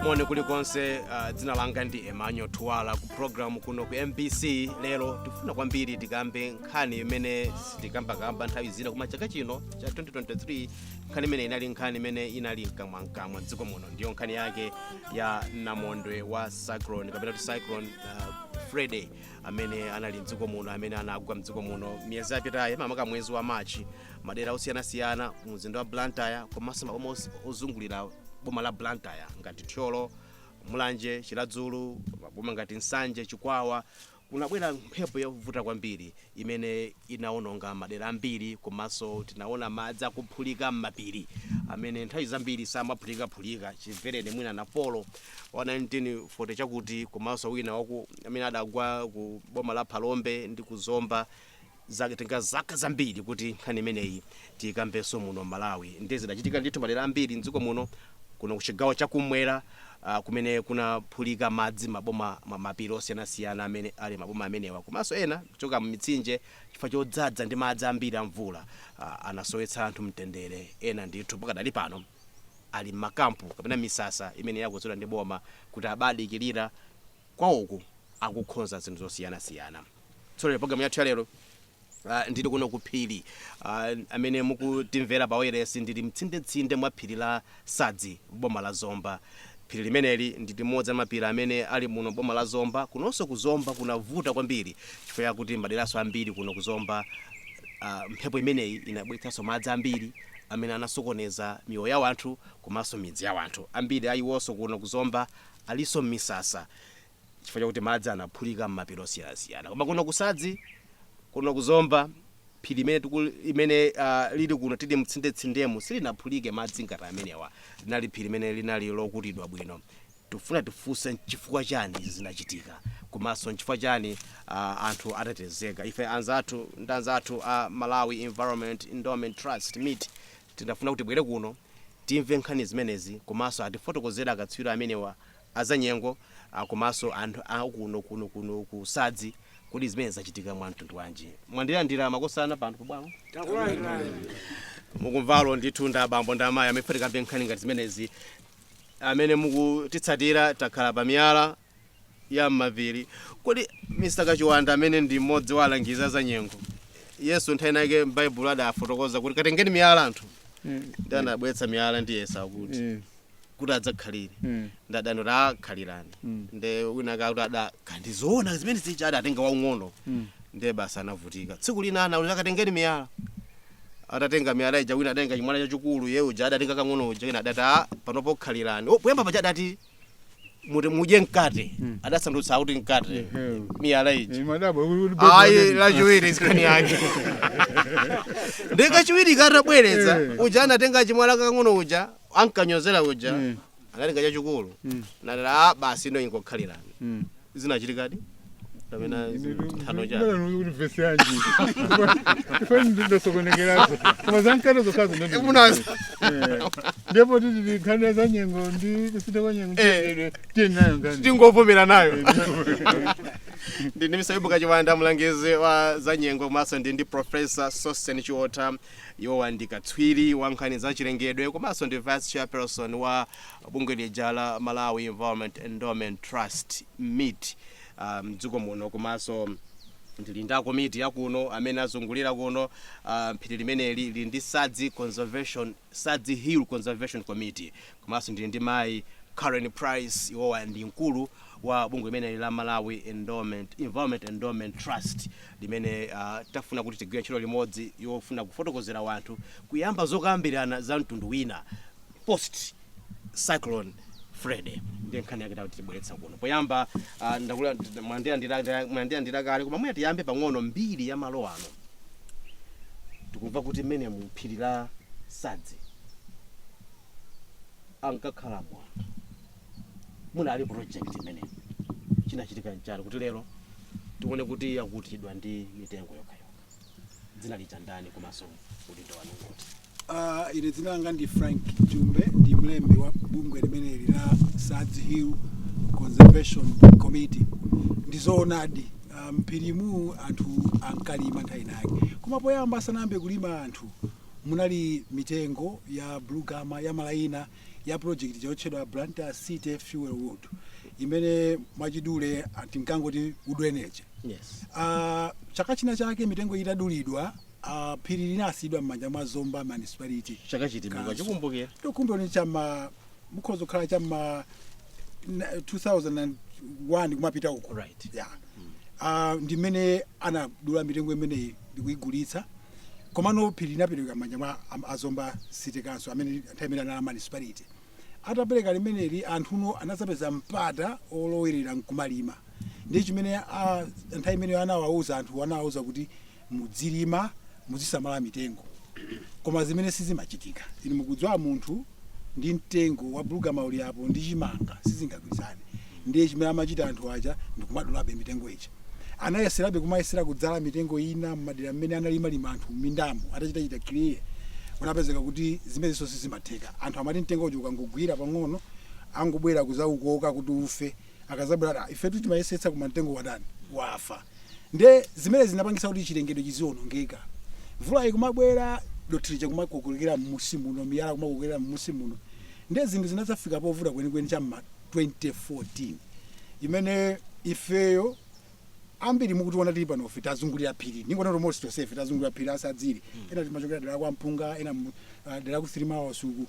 Mone kulikonse dzina langa ndi Emmanuel Twala ku program kuno ku MBC. Lero tifuna kwambiri tikambe nkhani imene sitikamba nthawi zina kuma chaka chino cha 2023, nkhani imene inali nkhani imene inali mkamwa dziko muno. Ndiyo nkhani yake ya namondwe wa Cyclone kapena kuti Cyclone Freddy amene anali mdziko muno, amene anagwa mdziko muno miyezi yapitayi mamaka mwezi wa Machi madera osiyanasiyana mu mzinda wa Blantyre komanso maboma ozungulira boma la Blantyre ngati Thyolo, Mulanje, Chiladzulu, maboma ngati Nsanje, Chikwawa. Kunabwera mphepo yovuta kwambiri imene inaononga madera ambiri, komanso tinaona madzi akuphulika m'mapiri amene nthawi zambiri samaphulika chimvereni mwina na polo wa 1940 chakuti, komanso wina waku amene adagwa ku boma la Phalombe ndi kuzomba zatenga zaka zambiri kuti nkhani imeneyi tikamvenso muno Malawi. Ndiye zidachitika ndithu madera ambiri mdziko muno, kuno kuchigawo chakumwera kumene kunaphulika madzi maboma mapiri osiyanasiyana amene ali maboma amenewa, komanso ena kuchoka mmitsinje chifukwa chodzaza ndi madzi ambiri amvula anasowetsa anthu mtendere. Ena ndithu pakadali pano ali makampu kapena misasa imene yakudzula ndi boma kuti abadikirira kwawoko akukhonza zinthu zosiyanasiyana. Tsopano program yathu ya lero ndili kuno kuphiri amene mukutimvera pa wireless, ndili mtsinde mwa phiri la Sadzi boma la Zomba. Phiri limeneli ndi limodzi la mapiri amene ali muno boma la Zomba. Kunonso kuzomba kunavuta kwambiri chifukwa yakuti maderaso ambiri kuno kuzomba mphepo imeneyi inabweretsanso madzi ambiri amene anasokoneza miyoyo ya wanthu komanso midzi ya wanthu ambiri. Ayiwonso kuno kuzomba aliso misasa chifukwa chakuti madzi anaphulika m'mapiri osiyanasiyana. Koma kuno kusadzi kuno kuzomba phiri imene lili kuno tili mtsindetsindemo silinaphulike madzi ngati amenewa. Linali phiri imene linali lokutidwa bwino. Tifuna tifunse chifukwa chani zinachitika, komanso chifukwa chani anthu atatezeka. Ife anzathu a Malawi Environment Endowment Trust MIT tinafuna kuti bwere kuno timve nkhani zimenezi, komanso atifotokozera akatswiri amenewa azanyengo, komanso anthu kuno ku Sadzi kuti zimene zachitika mwa mtundu wanji. Mwandilandira makosana panthu pobwalo. Mukumvalo ndithu nda abambo ndi amayi amene tikamve nkhani ngati zimenezi amene mukutitsatira. Takhala pa miyala ya m'mapiri. Kodi Mr. Kachiwanda amene ndi mmodzi wa alangizi za nyengo, Yesu nthawi yake m'Baibulo adafotokoza kuti katengeni miyala anthu. Ndi anabweretsa miyala ndi Yesu akuti kuti adzakhalire. Ndadano akhalirani. Nde wina akakuti akandizoona zimene zija adatenga waung'ono. Ndiye basa anavutika. Tsiku lina ana akatengeni miyala. Atatenga miyala ija, wina atenga chimwana chachikulu, yeye uja adatenga kang'ono uja, ina adati panopo khalirani. Poyamba paja adati mudye mkate. Adasandutsa kuti mkate miyala iji. Ayi lachiwiri nkhani yake. Ndeka chiwiri katabweretsa uja anatenga chimwana kang'ono uja ankanyozera uja anatenga chachikulu. Nada basi ino ingokhalirani. Zinachitikadi tamena thano ja university yanji ifani ndo sokonekerazo kama zankaro zokazo ndo munazo ndipo titi khana za nyengo ndi kusita kwa nyengo tinayo ngani tingovomera nayo. Ndi Mr. Kachiwanda mlangizi wa za nyengo, komanso ndi Professor Sosten Chiota yowandika tswiri wa nkhani za chilengedwe, komanso ndi Vice Chairperson wa bungwe lija la Malawi Environment Endowment Trust MIT mdziko muno. Komanso ndili ndi komiti yakuno amene azungulira kuno phiri limeneli lili ndi Sadzi Hill Conservation Committee. Komanso ndili ndi mayi Karen Price iwowa ndi mkulu wa bungwe limeneli la Malawi Environment Endowment Trust limene tafuna kuti tigwire ntchito limodzi yofuna kufotokozera wanthu kuyamba zokambirana za mtundu wina post Cyclone Freddy. Ndiye nkhani yake kuti tibweretsa kuno. Poyamba mwandilandira kale, koma mwe tiyambe pang'ono mbiri ya malo ano. Tikumva kuti mmene mu phiri la Sadzi ankakhala bwana muna ali project imene chinachitika njalo kuti lero tione kuti yakutidwa ndi mitengo yokayoka. Dzina lita ndani komanso kuti ndo wanu kuti ine dzina langa ndi Frank Jumbe, ndi mlembi wa bungwe limeneli la Sadzi Hill Conservation Committee. Ndizoonadi mphirimu anthu ankalima nthawi nake koma poyamba sanayambe kulima anthu munali mitengo ya blue gama ya malaina ya project yotchedwa Blantyre City Fuel Wood imene mwachidule tinkangoti wood energy. Yes. Chaka china chake mitengo itadulidwa phiri linasidwa m'manja mwa Zomba municipality. Chaka chiti mwa chikumbukira. Tokumbukira ni chama mukhozo khala chama 2001 kumapita uko. Right. Yeah. Ndimene anadula mitengo imene ndikuigulitsa. Komano phiri linapereka m'manja mwa Zomba City Council amene nthawi na municipality. Atapereka limeneli anthuno anazapeza mpata olowerera nkumalima. Ndi chimene nthawi imene anawauza kuti mudzilima muzisamala mitengo. Koma zimene sizimachitika. Inu mukudziwa munthu ndi mtengo wa blue gama uli apo ndi chimanga sizingagwirizane. Ndiye chimene amachita anthu aja ndikumadulabe mitengo ichi. Anayeserabe kumayesera kudzala mitengo ina m'madera mmene analima anthu m'mindamo atachita clear. Unapezeka kuti zimene zonse zimatheka. Anthu amati mtengo uju ukangogwira pang'ono angobwera kuzaukoka kuti ufe. Akazabwera ife timayesetsa kuma mtengo wadani wafa. Nde zimene zinapangisa kuti chilengedwe chizionongeka. Mvula ikumabwera dothirije kumakokolera mmusimu muno miyala kumakokolera mmusimu muno. Nde zinthu zinazafika povuta kwenikweni cha 2014. Imene ifeyo ambiri mukutiona tili pano ofe tazungulira phiri. Ningona to most yourself tazungulira phiri asadziri. Ena timachokera dera kwa mpunga, ena dera ku 3 miles uku.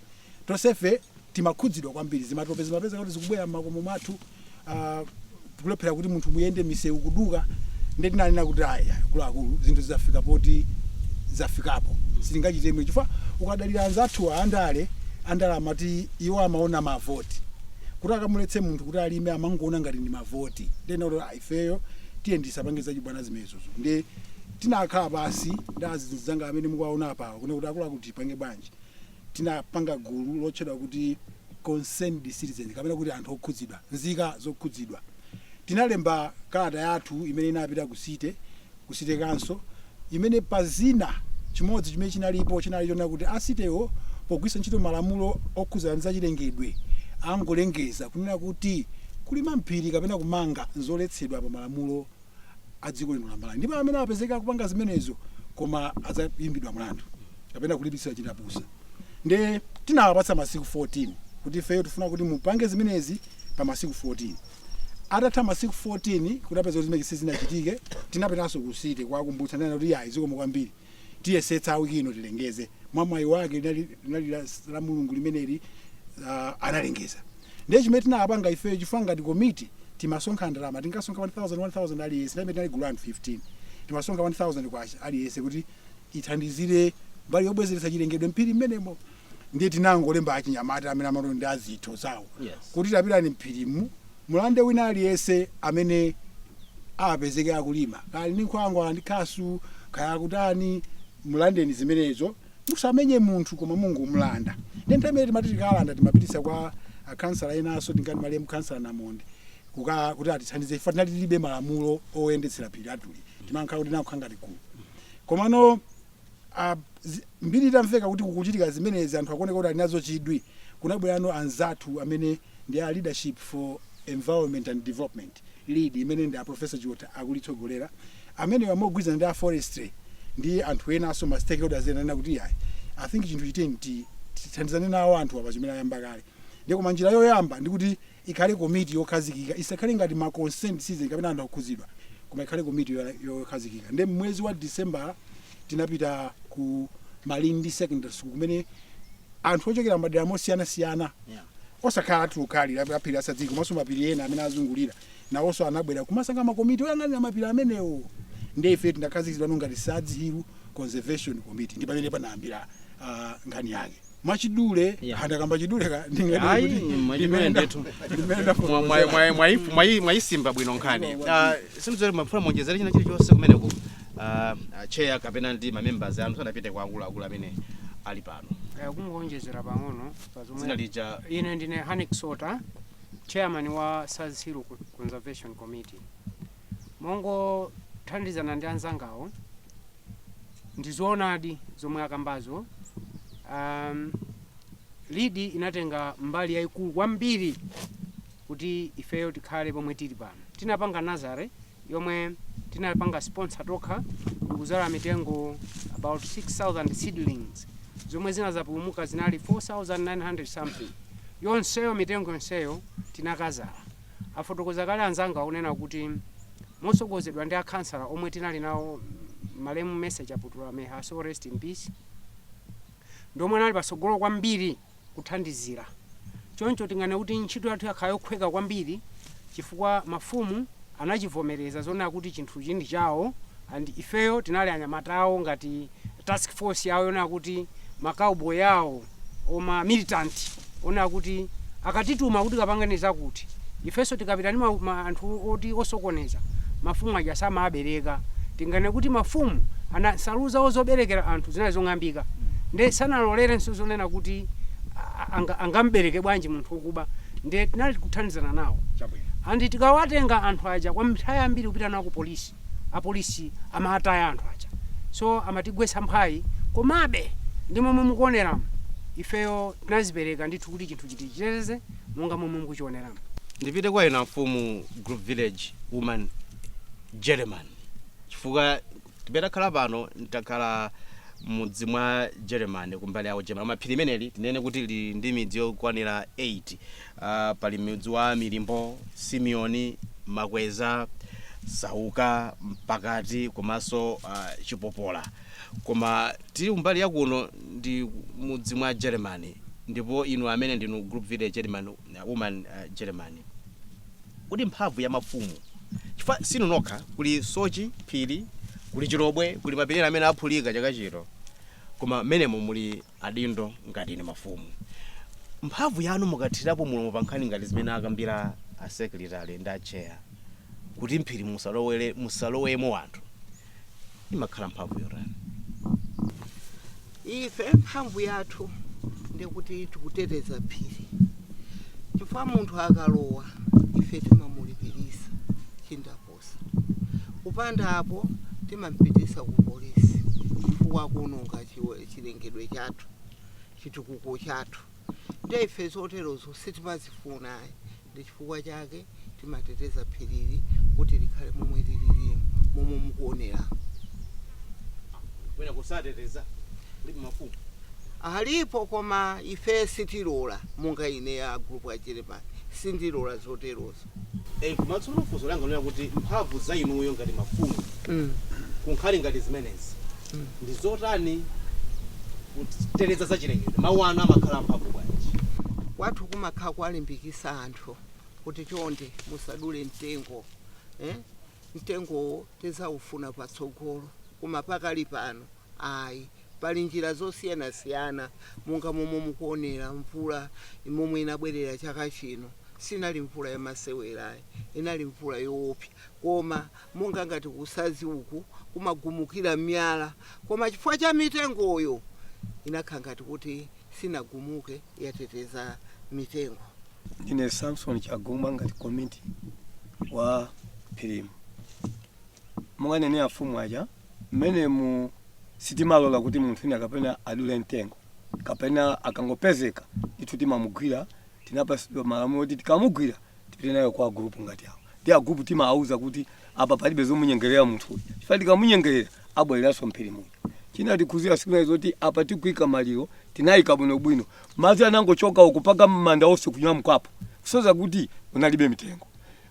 Tosefe timakhudzidwa kwambiri zimatopeza kuti zikubwera makomo mathu. Kulephera kuti munthu muyende misewu kuduka ndi tinanena kuti akulu zinthu zizafika poti zafikapo sitingachite mwe chifukwa ukadalira anzathu andale amati iwo amaona mavoti kuti akamuletse munthu kuti alime amangoona ngati ndi mavoti ndena kuti ifeyo tiyendisa pangiza chibwana zimenezo ndi tinakhala basi ndazizanga amene mukuwaona apa kuna kuti akula kuti pange bwanji tinapanga gulu lotchedwa kuti concerned citizens kapena kuti anthu okhudzidwa nzika zokhudzidwa. Tinalemba kalata yathu imene inapita ku City Council imene pazina chimodzi chimene chinalipo chinaliona kuti asitewo pogwisa ntchito malamulo okhuza za chilengedwe angolengeza kunena kuti kulima mphiri kapena kumanga nzoletsedwa pa malamulo a dziko lino lamalani. Ndipo amene apezeka kupanga zimenezo koma azayimbidwa mlandu kapena kulipisa chitapusa. Nde tinawapatsa masiku 14 kuti feyo tufuna kuti mupange zimenezi pa masiku 14. Atatha masiku 14 kutapeza kuti zimene sizinachitike tinapetanso ku City kwakumbutsa nena kuti izikomo kwambiri tiyesetsa wiki ino tilengeze mwamwayi wake linali la mulungu limeneli analengeza. Ndiye chimene tinapanga ifeyo chifukwa ngati komiti timasonkha ndalama tinkasonkha 1000 aliyense ndamene tinali gulu 15 timasonkha 1000 kwa aliyense kuti ithandizire mbali yobwezeretsa chilengedwe mphiri mmenemo. Ndiye tinangolemba achinyamata amene amato ndi azitho zawo kuti tapitani mphirimu mulande wina aliyense amene apezeke akulima kali ndi nkhwangwa ndi khasu kaya kutani mulandeni zimenezo musamenye munthu koma Mungu umulanda. Ndi nthawi timati tikalanda timapitisa kwa kansala inaso tingati malemu kansala Namonde kuti atithandize ifa tinali tilibe malamulo oyendetsera phiri atuli timankhala kuti nakukhanga tikulu komano mbiri tamveka kuti kukuchitika zimenezi anthu akuoneka kuti alinazo chidwi kunabwerano anzathu amene ndi a leadership for environment and development lead imene ndi a professor Jota akulitsogolera amene amogwirizana ndi a forestry ndi anthu ena aso ma stakeholders ena kuti I think chinthu chitenti tithandizane nawo anthu apa chimene ayamba kale. Ndi koma njira yoyamba ndikuti ikhale komiti yokhazikika isakhale ngati ma consent season kapena anthu akukhuzidwa koma ikhale komiti yokhazikika. Ndi mwezi wa December tinapita ku Malindi Secondary School kumene anthu ochokera madera mosiyana osakhala tukali lapiri Sadzi komanso mapiri ena amene azungulira nawonso anabwera kumasanga makomiti oyang'anira mapiri amenewo. Ndi ife tindakhazikitsidwa ngati Sadzi Hill Conservation Committee ndi pamene panayambira nkhani yake. Mwachidule handakamba chidule ka mwayisimba bwino nkhani. Sinizole mafuna monjezera china chilichonse kumeneko chair kapena ndi ma members anthu anapite kwa akulu amene ali pano. Kungonjezera pang'ono zina lija ine ndine Hanik Sota chairman wa Sadzi Hill Conservation Committee. Mongo thandizana ndi anzangawo ndizoonadi zomwe akambazo. Lead inatenga mbali yaikulu kwambiri kuti ifeyo tikhale pomwe tili pano. Tinapanga nazare yomwe tinapanga sponsor tokha kuzala mitengo about 6,000 seedlings zomwe zinazapulumuka zinali 4,900 something. Yonseyo mitengo yonseyo tinakazala. Afotokoza kale anzanga unena kuti mosogozedwa ndi akhansala omwe tinali nawo malemu message aputula meha so rest in peace. Ndomwe nali pasogolo kwambiri kuthandizira. Choncho tingane kuti ntchito yathu yakhala yokhweka kwambiri chifukwa mafumu anachivomereza zona kuti chinthu chindi chawo and ifeyo tinali anyamatawo ngati task force yawo yona kuti makaubo yawo oma militant ona kuti akatituma kuti kapanganiza kuti ifeso tikapita ni anthu oti osokoneza mafumu aja samabereka tingane kuti mafumu anasaluza ozoberekera anthu zinazo zongambika nde sanalolere nsozonena kuti angambereke bwanji munthu okuba nde tinali kuthandizana nawo andi tikawatenga anthu aja kwa mthaya ambiri kupita nawo ku polisi apolisi amataya anthu aja so amatigwesa mphayi komabe ndi momwe mukuonera ifeyo tinazipereka ndithu kuti chinthu chitichiteze monga momwe mukuchionera. Ndipite kwa ina mfumu group village woman German chifukwa tibetakhala pano ntakhala mudzi mwa German kumbali yawo German maphiri meneli tinene kuti li ndi midzi yokwanira 8 pali midzi wa Milimbo, Simeoni, Makweza, Sauka, Mpakati komanso Chipopola. Koma tili kumbali yakuno ndi mudzi mwa German ndipo inu amene ndinu group village German woman German. Kuti mphamvu ya mafumu chifukwa sinu nokha kuli Sochi phiri kuli Chirobwe kuli mapiri amene aphulika chaka chino koma menemo muli adindo ngati ine mafumu mphamvu yanu mukathirapo mulomo pankhani ngati zimene akambira a secretary ndi a chair kuti mphiri musalowemo anthu imakhala mphamvu yorani. Ife mphamvu yathu ndikuti tikuteteza phiri chifukwa munthu akalowa ife timamulipirisa chindaposa kupanda apo timampitisa ku polisi chifukwa kunonga chilengedwe chathu chitukuko chathu nde ife zoterozo sitimazifuna ndi chifukwa chake timateteza phirili kuti likhale momwe lilili momwe mukuonera. Wena kusateteza lipo mafumu alipo koma ife sitilola munga ine ya group ya German sindilola zoterozo. Kumatsulo fuzo langa nena kuti mphamvu za inuyo ngati mafumu kunkhali ngati zimenezi ndi zotani kuteteza za chilengedwe mawu anu amakhala mphamvu bwanji. Kwathu kumakhala kwalimbikisa anthu kuti chonde musadule mtengo mtengo tizaufuna patsogolo koma pakali pano ayi pali njira zosiyana munga momwe mukuonera mvula momwe inabwerera chaka chino sinali mvula ya masewera inali mvula yoopsa koma monga ngati kusadzi uku kumagumukira myala koma chifukwa cha mitengoyo inakhala ngati kuti sinagumuke yateteza mitengo. Ine Samson Chaguma ngati committee wa phirimu mungane ni afumu aja mmene mu sitimalola kuti munthu ine akapena adule mtengo kapena akangopezeka itu timamugwira tinapasidwa malamulo kuti tikamugwira tipite nayo kwa group ngati awo ndi a group timauza kuti apa palibe zomunyengerera munthu chifukwa tikamunyengerera abwereranso mphirimu china tikuzira siku nazo kuti apa tikuika maliro tinayika bwinobwino madzi anangochoka ukupaka manda onse kunywa mkwapo kusoza kuti unalibe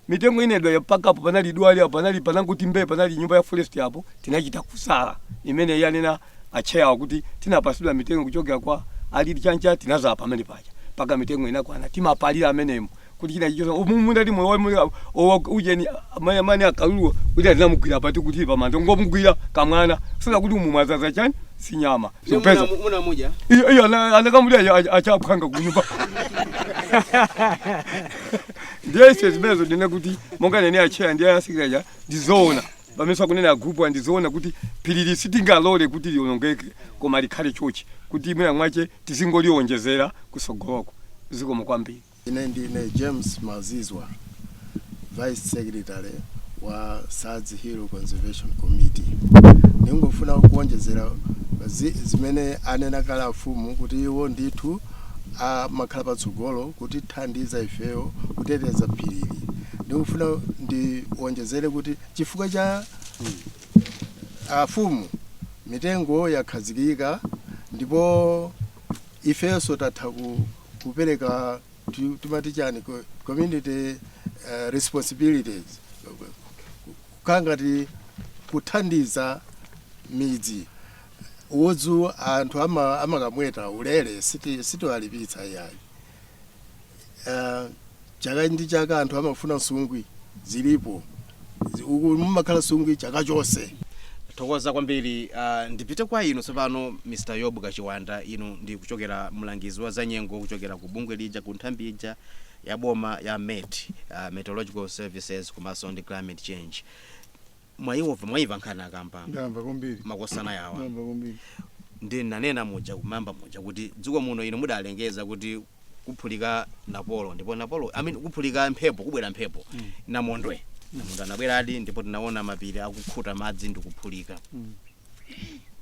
mitengo inedwa yapakapo panali dwali apo pananguti mbe panali nyumba ya forest apo tinachita kusala imene yanena acheya kuti tinapasidwa mitengo kuchokera kwa alili chancha tinaza pamene paja paka mitengo inakwana timapalira amenemo kuti china chicho mumunda ndi moyo ujeni mani akalulu kuti atinamugwira pati kuti pamanda ngomugwira kamwana kusoza kuti mumwazaza chani sinyama sopeza muna moja iyo anakamulira achaphanga kunyumba ndiye sezibezo ndine kuti monga nene acheya ndiye asikiraja ndizoona pamesa kunena group andizoona kuti phirili sitingalole kuti lionongeke koma likhale chochi kuti mwina mwache tizingolionjezera kusogoloko zikomo kwambiri. Ine ndine James Mazizwa Vice Secretary wa Sadzi Hill Conservation Committee. Ningofuna kuonjezera zimene anena kala afumu kuti iwo ndithu makhala patsogolo kuti thandiza ifeyo kuteteza phirili. Ndikufuna ndionjezere kuti chifukwa cha afumu mitengo yakhazikika ndipo ifenso tatha kupereka timati chani community responsibilities kangati kuthandiza midzi udzu anthu amakamweta ulere sitiwalipitsa yayi chaka ndi chaka anthu amafuna nsungwi zilipo uku mumakhala sungwi chaka chonse. Thokoza kwambiri. Ndipite kwa inu tsopano Mr. Yobu Kachiwanda, inu ndi kuchokera mlangizi wa zanyengo kuchokera ku bungwe lija ku nthambi ija ya boma ya MET, Meteorological Services komanso ndi climate change. Mwaiva nkhani akamba ndamva kwambiri makosana yawa ndamva kwambiri ndi nanena muja kumamba muja kuti dziko muno inu mudalengeza kuti kuphulika Napolo ndipo Napolo kuphulika mphepo kubwera mphepo namondwe namundo anabweradi ndipo tinaona mapiri akukhuta madzi ndi kuphulika.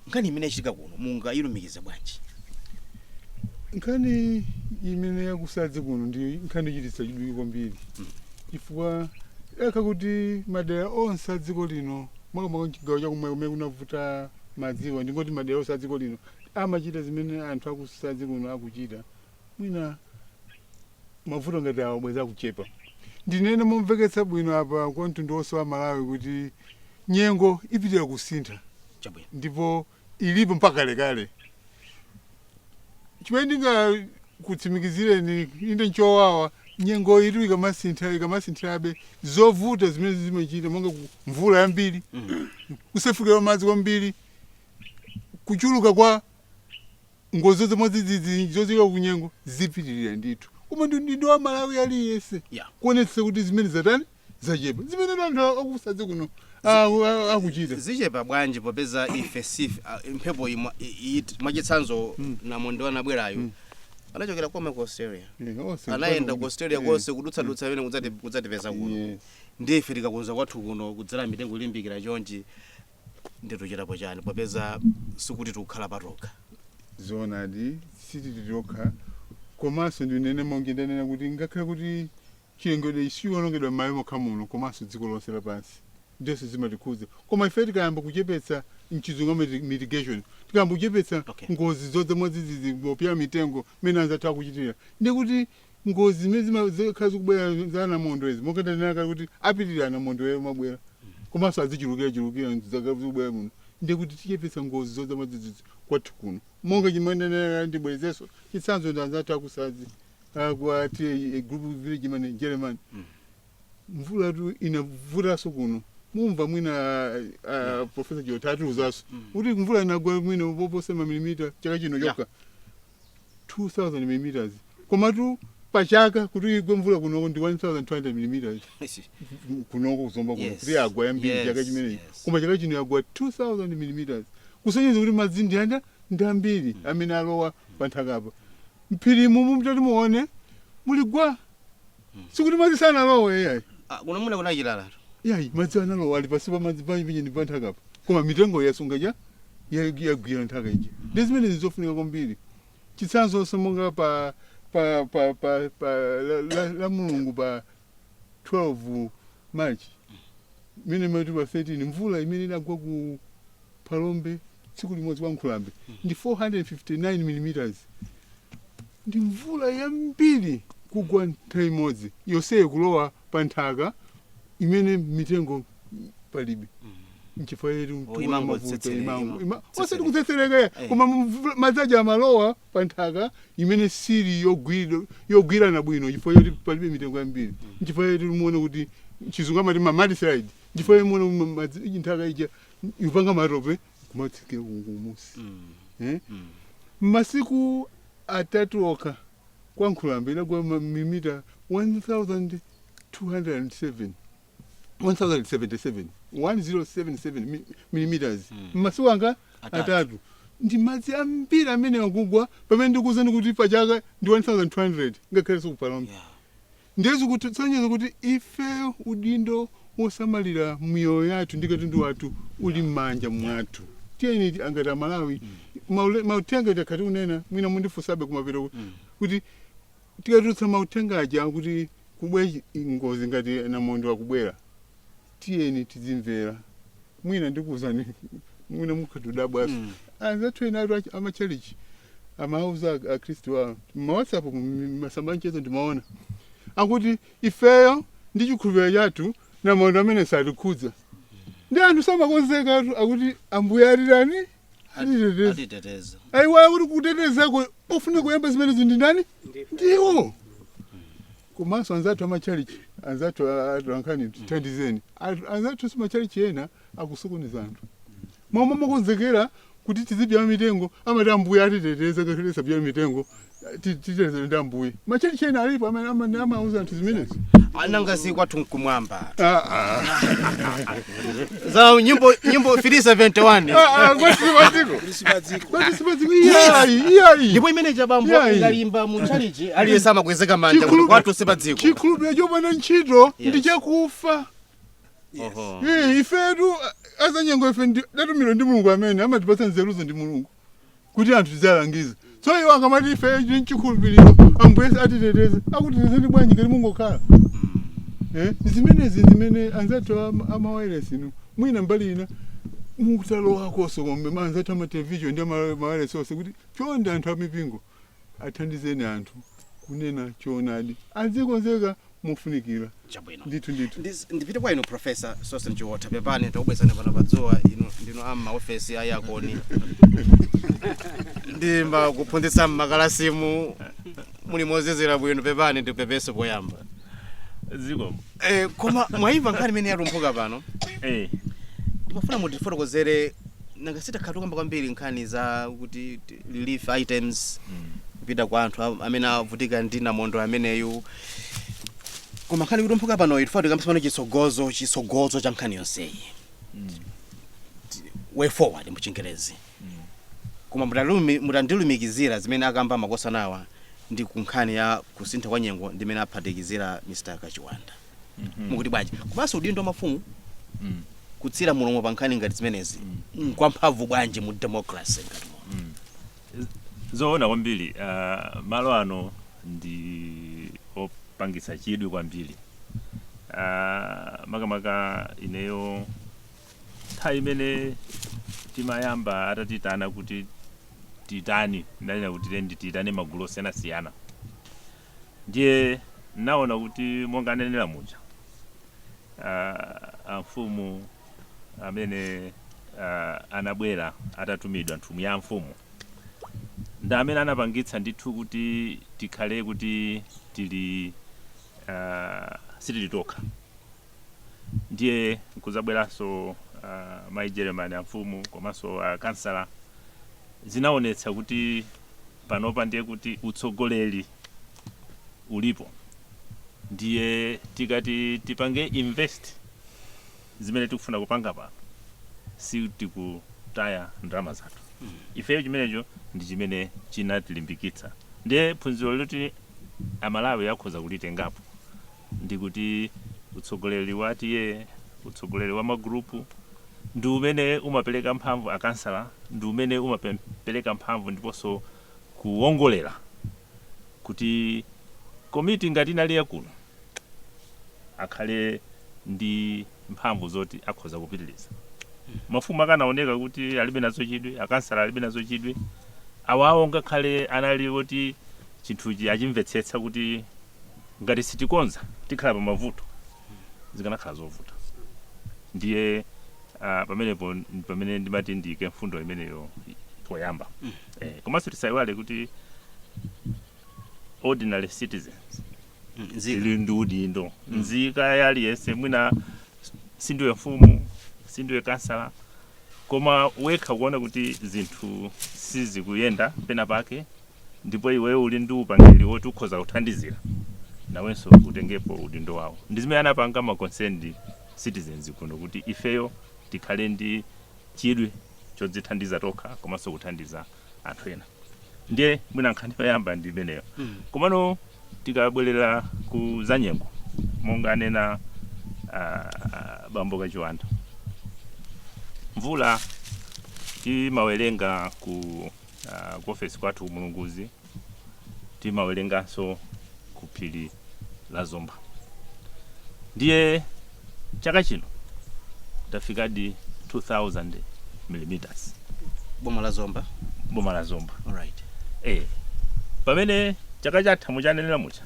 Nkhani imene ichitika kuno munga ilumikiza bwanji? nkhani imene yakusadzi kuno ndi nkhani ichititsa chidwi kwambiri chifukwa eka kuti madera onse a dziko lino mwakamaka chigawo chakumwe kumene kunavuta madziwa ndingoti madera onse a dziko lino amachita zimene anthu akusadzi kuno akuchita mwina mavuto ngati awo bweza akuchepa. Ndinene momveketsa bwino apa kwa mtundu wonse wa Malawi kuti nyengo ipitira kusintha ndipo ilipo mpaka lekale. Chimene ndingakutsimikizireni inde nchowawa nyengo ilipo ikamasinthirabe zovuta zimene zimachita monga mvula yambiri kusefukira madzi kwambiri kuchuluka kwa ngozi zomwe zoziwika kunyengo zipitirira ndithu. Koma ndi wa Malawi aliyese kuonetsa kuti zimene zatani zachepa zimene anthu akusadzi kuno akuchita zichepa bwanji popeza ife mphepo mwachitsanzo namondo anabwerayo anachokera kwa Australia anaenda ku Australia konse kudutsa imene kudzatipeza kuno ndife tikakonza kwathu kuno kudzala mitengo ilimbikira chonchi ndituchitapo chani popeza sikuti tikukhala patoka zonadi sititokha. Komanso ndinene monge ndanena kuti ngakhale kuti chilengedwe isiwonongedwa m'malo mokha muno komanso dziko lonse lapansi ndese zimatikhuza. Koma ife tikayamba kuchepetsa mchizungu mitigation tikayamba kuchepetsa ngozi zomwe zopya mitengo imene anzathu akuchitira ndi kuti ngozi zimene zikhala zikubwera za namondo ezi monga ndanena kuti apitirira namondo eyo mabwera komanso azichulukira zikubwera muno ndi kuti tichepetsa ngozi zomwe kwathu kuno monga chimene ndibwerezenso chitsanzo ndanzathu akusadzi akuati group village imene German mvula tu inavutanso kuno mumva mwina Professor Jotatu uzaso kuti mvula inagwa mwina poposa milimita chaka chino chokha 2000 millimeters komatu pachaka kuti igwe mvula kuno ndi 1200 millimeters kunoko kuzomba kuno kuti agwa yambiri chaka chimene koma chaka chino yagwa 2000 millimeters kusonyeza kuti madzi ndi ambiri amene alowa panthakapa. Mphiri mumutati muone muligwa sikuti madzi sanalowe yayi kuno muna kunachilala yayi madzi analowa ali pasi pa madzi panyi ndi panthakapa koma mitengo yasunga yagwira nthaka ija ndi zimene zizofunika kwambiri. Chitsanzo somonga pa la Mulungu pa 12 March imene mati pa 13 mvula imene inagwa ku Palombe tsiku limodzi kwa Nkhulambe ndi 459 millimeters ndi mvula yambiri kugwa nthawi imodzi yonseyo kulowa pa nthaka imene mitengo palibe nchifukwa yetu osati kutsetsereka koma madzi aja amalowa pa nthaka imene sili yogwirana bwino chifukwa yoti palibe mitengo yambiri nchifukwa yetu muone kuti chizungu amati mudslide nchifukwa muone madzi nthaka ija ipanga matope kumatsike kumusi masiku atatu okha kwa Nkhulambe inagwa milimita 1077 millimeters masiku anga atatu ndi madzi ambiri amene akugwa pamene ndikuwuzani kuti pachaka ndi 1200 ngakhale sikupalombe ndezi kuti tsonyeza kuti ife udindo wosamalira miyoyo yathu ndi katundu wathu uli m'manja mwathu. Tiyeni angati Malawi mautenga takati unena mwina mundifusabe kumapita kuti tikatutsa mautenga aja kuti kubwe ngozi ngati namondo akubwera tiyeni tizimvera mwina ndikuuzani mwina mukatudabwaso anzathu ena atu amachalichi amauza akristu awo mawhatsapp masambanchezo ndimaona akuti ifeyo ndi chikhulupiriro chathu na maondo amene satikhudza ndi anthu samakonzeka atu akuti ambuye atirani atiteteza aiwaya kuti kutetezako ofuna kuyamba zimenezo ndi ndani ndiwo komanso anzathu amachalichi anzathu ankhani tithandizeni anzathu simachalichi ena akusokoniza anthu momwe makonzekera kuti tizibya mitengo amati ambuye atiteteza ngakhale sabya mitengo titeteze ndi ambuye machalichi ena alipo amene amauza anthu zimenezo anangasi kwathu kumwamba za nyimbo 371 iyayi ndipo imene chabambo inalimba mu chalichi aliyesa amakwezeka manja kuti kwathu sipadziko chikhulupiriro chopanda ntchito ndi chakufa ifetu azanyengo ife datumiro ndi mulungu amene amatipatsa nzeruzo ndi mulungu kuti anthu tizalangiza so iwo akamati ife chikhulupiriro ambuye atiteteze akutetezeni bwanji ngati mungokhala zimene anzathu amawayilesi inu mwina mbali ina mukutalowa koso kombe manzathu amatelevision ndi amawayilesi onse kuti chonde anthu amipingo athandizeni anthu kunena choonadi azikonzeka mofunikira ndithu ndipite kwa inu Professor Sosten Chiwota pepani tikubwezani pano padzuwa ndino amaofesi ayakoni ndimba kuphunzitsa mmakalasimu muli mozezera bwino pepani ndipepeso poyamba ziko koma mwaimva nkhani imene yalumphuka pano ndimafuna mutifotokozere nangasita khatu kamba kwambiri nkhani za kuti relief items kupita kwa anthu amene avutika ndi namondo ameneyu koma nkhani yalumphuka pano itifuati kamsipano chisogozo cha nkhani yonseyi way forward muchingerezi koma mutandilumikizira zimene akamba makosa nawa ndi kunkhani ya kusintha kwa nyengo ndimene aphatikizira Mr. Kachiwanda mukuti bwanji komanso udindo mafumu kutsira mulomo pa nkhani ngati zimenezi kwa mphamvu bwanji mu democracy ngati zoona kwambiri malo ano ndi opangisa chidwi kwambiri makamaka ineyo nthawi imene timayamba atatitana kuti titani ndalina kuti titane magulu osiyanasiyana ndiye naona kuti monga anenera muja amfumu amene anabwera atatumidwa nthumwi ya mfumu ndi amene anapangitsa ndithu kuti tikhale kuti tili sitilitoka ndiye nkuzabweranso mai German amfumu komanso kansala zinaonetsa kuti panopa ndiye kuti utsogoleri ulipo ndiye tikati tipange invest zimene tikufuna kupanga pano si tikutaya ndalama zathu ifeyo chimenecho ndi chimene chinatilimbikitsa ndiye phunziro loti amalawi akhoza kulitengapo ndikuti utsogoleri watiye utsogoleri wa magrupu ndi umene umapereka mphamvu akansala ndi umene umapereka mphamvu ndiponso kuwongolera kuti komiti ngati inaliya kuno akhale ndi mphamvu zoti akhoza kupitiliza mafumu akanaoneka kuti alibe nazo chidwi akansala alibe nazo chidwi awawo ngakhale anali kuti chinthuchi achimvetsetsa kuti ngati sitikonza tikhala pa mavuto zikanakhala zovuta ndiye pamenepo pamene ndimati ndike mfundo imeneyo poyamba komanso tisayiwale kuti ordinary citizens zili ndi udindo nzika yaliyense mwina sindiwe mfumu sindiwe kansala koma wekha kuona kuti zinthu sizikuyenda pena pake ndipo iwe uli ndi upangiri woti ukhoza kuthandizira nawenso utengepo udindo wawo ndi zimene anapanga ma concerned citizens kuno kuti ifeyo tikhale ndi chidwi chodzithandiza tokha komanso kuthandiza anthu ena ndiye mwina nkhani yoyamba ndi imeneyo komano tikabwerera ku zanyengo monga anena bambo Kachiwanda mvula timawerenga ku ofesi kwathu mulunguzi timawerenganso ku phiri la Zomba ndiye chaka chino tafikadi 2000 millimeters boma la Zomba. boma la Zomba. Alright. Pamene chaka chatha muchanenera mucha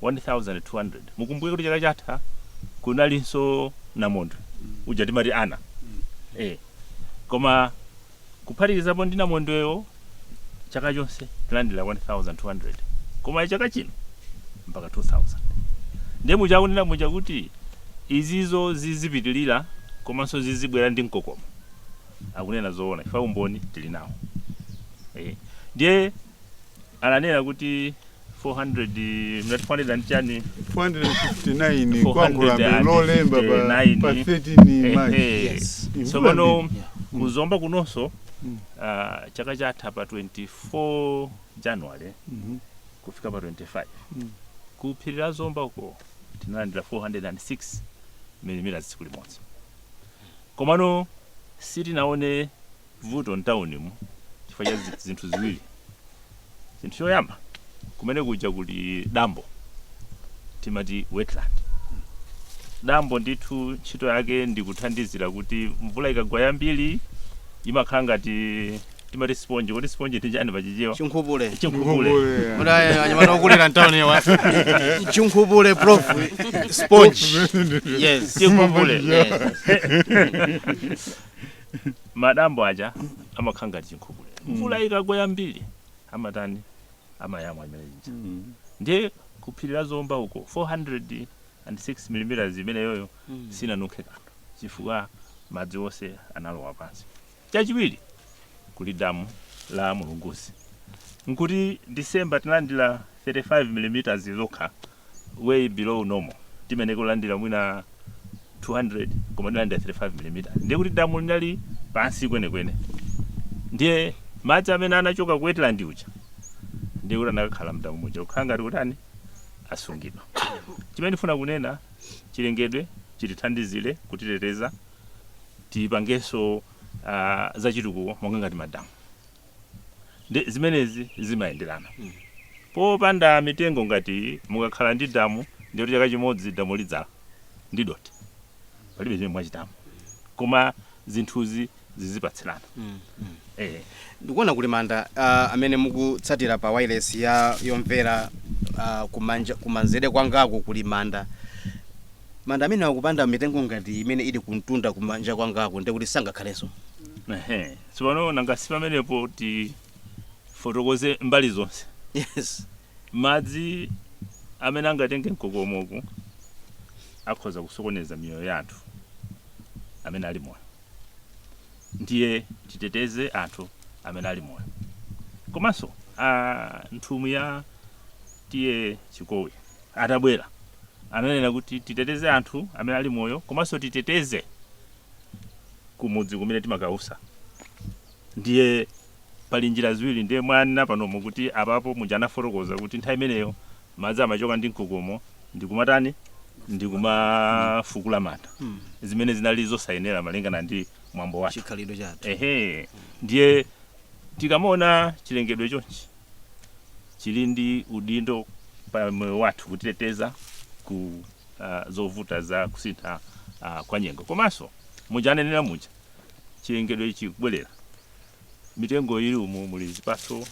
1200. Mukumbuke kuti chaka chatha kunalinso Namondo uja timati ana. Koma kuphatikizapo ndi Namondoyo chaka chonse tilandira 1200. Koma chaka chino mpaka 2000. Ndiye muchakunena mucha kuti izizo zizipitilira komanso zizibwera ndi mkokomo. Akunena zoona ifa umboni tili nawo. Ndiye ananena kuti 400 and chani 459 kwa kulambe lolemba pa 13 March. Yes. So pano kuzomba kunonso chaka chatha pa 24 January kufika pa 25 kuphirira Zomba uko tinalandira 406 mm tsiku limodzi. Komano sitinaone vuto ntawunimu chifukwa cha zinthu ziwiri. Chinthu choyamba kumene kuja kuli dambo timati wetland. Dambo ndithu ntchito yake ndikuthandizira kuti mvula ikagwa yambiri imakhala ngati timati sponge. Kuti sponge ndichani pachichewa? Chinkhupule. Chinkhupule. Anyamata okulira ntawuni wa. Chinkhupule prof. Sponge. Yes. Chinkhupule. Madambo aja amakhala ngati chinkhupule. Mvula ikagwa yambiri amatani amayamwa imene inja. Ndiye kuphirira Zomba uko 406 mm imene yoyo sinanunkhe kanthu chifukwa madzi onse analowa pansi. Chachiwiri kuli damu la Mulunguzi. Nkuti December tinalandira 35 mm lokha way below normal. Timene kulandira mwina 200 koma tinalandira 35 mm. Ndiye kuti damu linali pansi kwenekwene. Ndiye madzi amene anachoka ku wetland uja ndiye kuti anakakhala mdamu muja kukhala ngati kutani asungidwa. Chimene ndifuna kunena chilengedwe chitithandizire kutiteteza tipangenso zachitukuko monga ngati madamu. Ndi zimenezi zimayenderana. Popanda mitengo ngati mukakhala ndi damu ndiye kuti chaka chimodzi damu lidzala ndi dothi. Palibe chimene mwachitamu. Koma zinthuzi zizipatsirana. Ndikuona kuti Manda amene mukutsatira pa wireless ya yomvera kumanja kumanzere kwangako kuli Manda amene akupanda mitengo ngati imene ili kumtunda kumanja kwangako ndiye kuti sangakhalenso. Tsopano nangasi pamenepo ti fotokoze mbali zonse. Yes. Madzi amene angatenge mkokomoku akhoza kusokoneza miyoyo yathu amene ali moyo. Ndiye titeteze anthu amene ali moyo. Komanso nthumu ya tiye Chikowe atabwera ananena kuti titeteze anthu amene ali moyo komanso titeteze kumudzi kumene timakausa. Ndiye pali njira ziwiri ndiye mwana panomo kuti apapo muja anafotokoza kuti nthawi imeneyo madzi amachoka ndi mkokomo ndikumatani ndikumafukula manda. Zimene zinali zosayenera malingana ndi mwambo wake. Chikhalidwe chathu. Ndiye tikamona chilengedwe chonchi chili ndi udindo pa moyo wathu kutiteteza ku zovuta za kusintha kwa nyengo. Komanso muja anenera muja chilengedwe ichi kubwerera. Mitengo ili umu muli zipatso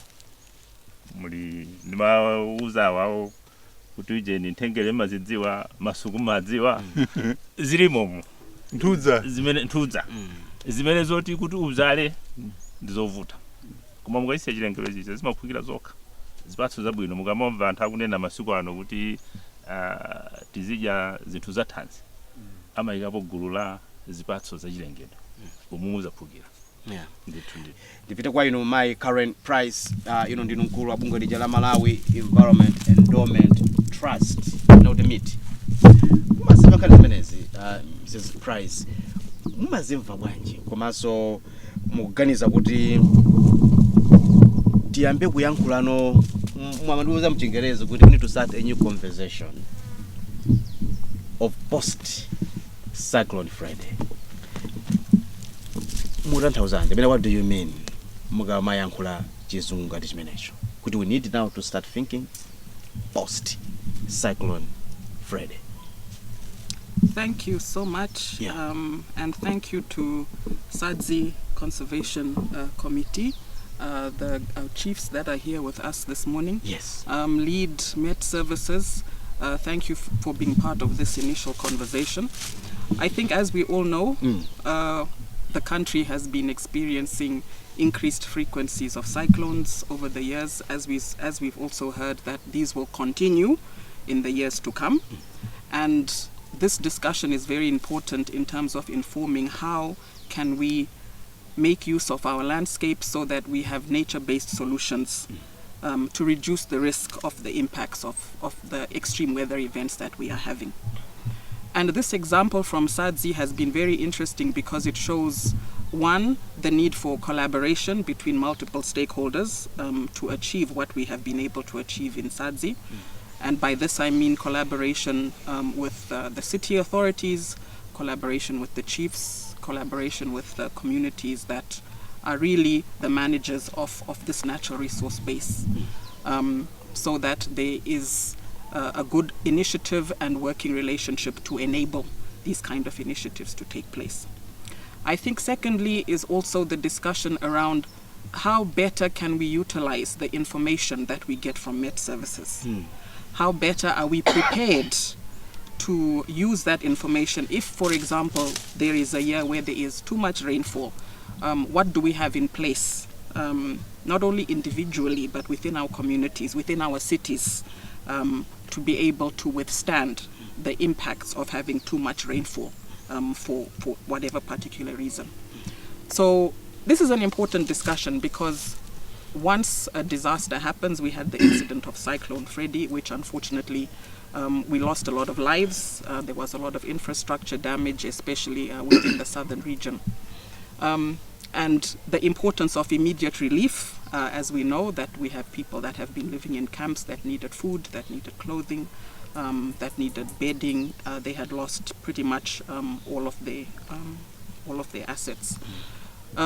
muli ndimauza wawo kuti uje ni ntengele mazidziwa masuku madziwa zilimo Ntudza. Zimene zoti kuti uzale ndizovuta. Koma mukaise chilengedwe chicha zimaphukira zokha. Zipatso zabwino mukamamva anthu akunena masiku ano kuti tizidya zinthu za thanzi. Amayikapo gulu la zipatso za chilengedwe. Umumu zaphukira. Yeah. Ndipite kwa inu my current price ino ndinu mkulu wa bungwe lija la Malawi Environment Endowment Trust no the meet. Mumazimva kale zimenezi Mrs. Price. Mumazimva bwanji komanso mukuganiza kuti tiyambe kuyankhulano mwamanduza mchingereza kuti we need to start a new conversation of post Cyclone Freddy. What do you mean? Mugamayankhula chizungu ngati chimenecho. Kuti we need now to start thinking post Cyclone Freddy. Thank you so much. Yeah. And thank you to Sadzi Conservation Committee, the chiefs that are here with us this morning. Yes. Lead Met Services, thank you for being part of this initial conversation. I think, as we all know, the country has been experiencing increased frequencies of cyclones over the years, as we've also heard that these will continue in the years to come. And this discussion is very important in terms of informing how can we make use of our landscape so that we have nature-based solutions to reduce the risk of the impacts of the extreme weather events that we are having. And this example from Sadzi has been very interesting because it shows, one, the need for collaboration between multiple stakeholders to achieve what we have been able to achieve in Sadzi. And by this I mean collaboration with the city authorities, collaboration with the chiefs, collaboration with the communities that are really the managers of this natural resource base, so that there is a good initiative and working relationship to enable these kind of initiatives to take place. I think secondly is also the discussion around how better can we utilize the information that we get from Met Services. How better are we prepared to use that information if, for example, there is a year where there is too much rainfall? What do we have in place, not only individually, but within our communities, within our cities, to be able to withstand the impacts of having too much rainfall for whatever particular reason? So this is an important discussion because once a disaster happens, we had the incident of Cyclone Freddy, which unfortunately we lost a lot of lives. There was a lot of infrastructure damage, especially within the southern region. And the importance of immediate relief, as we know that we have people that have been living in camps that needed food, that needed clothing, that needed bedding. They had lost pretty much all of their assets.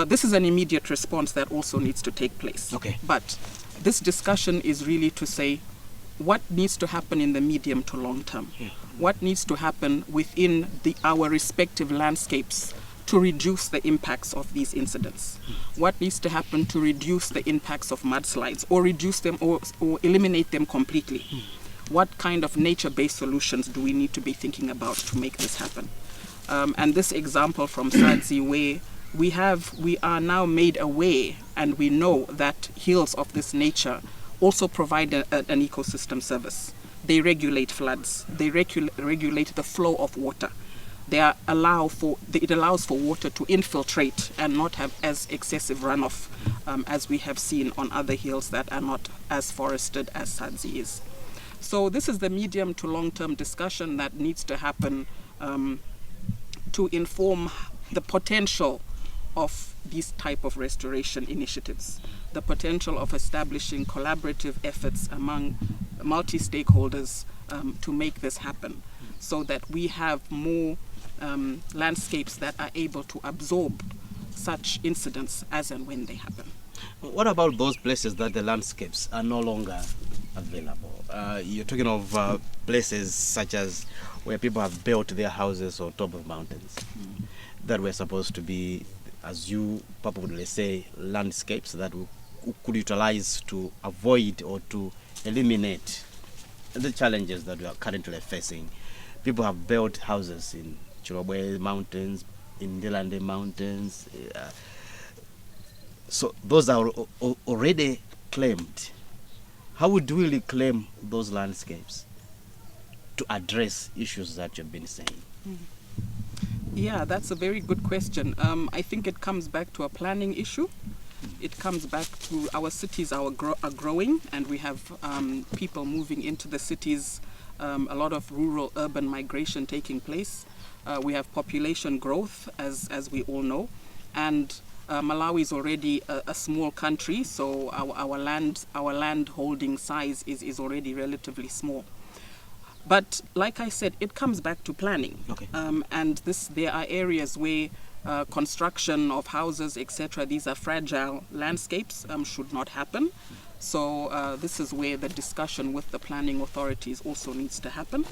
This is an immediate response that also needs to take place. Okay. But this discussion is really to say what needs to happen in the medium to long term. Yeah. What needs to happen within our respective landscapes to reduce the impacts of these incidents? What needs to happen to reduce the impacts of mudslides or reduce them or eliminate them completely? What kind of nature-based solutions do we need to be thinking about to make this happen? And this example from Sadzi, where we are now made aware and we know that hills of this nature also provide an ecosystem service. They regulate floods. They regulate the flow of water. It allows for water to infiltrate and not have as excessive runoff as we have seen on other hills that are not as forested as Sadzi is. So this is the medium to long-term discussion that needs to happen to inform the potential of these type of restoration initiatives, the potential of establishing collaborative efforts among multi-stakeholders to make this happen, so that we have more landscapes that are able to absorb such incidents as and when they happen. What about those places that the landscapes are no longer available? You're talking of places such as where people have built their houses on top of mountains that were supposed to be, as you probably say, landscapes that we could utilize to avoid or to eliminate the challenges that we are currently facing. People have built houses in Chirobwe Mountains, in Delande Mountains. So those are already claimed. How would we reclaim those landscapes to address issues that you've been saying? Yeah, that's a very good question. I think it comes back to a planning issue. It comes back to our cities are growing, and we have people moving into the cities, a lot of rural-urban migration taking place. We have population growth, as we all know, and Malawi is already a small country, so our land holding size is already relatively small. But like I said, it comes back to planning. Okay. And there are areas where construction of houses, etc. These are fragile landscapes, should not happen. So this is where the discussion with the planning authorities also needs to happen.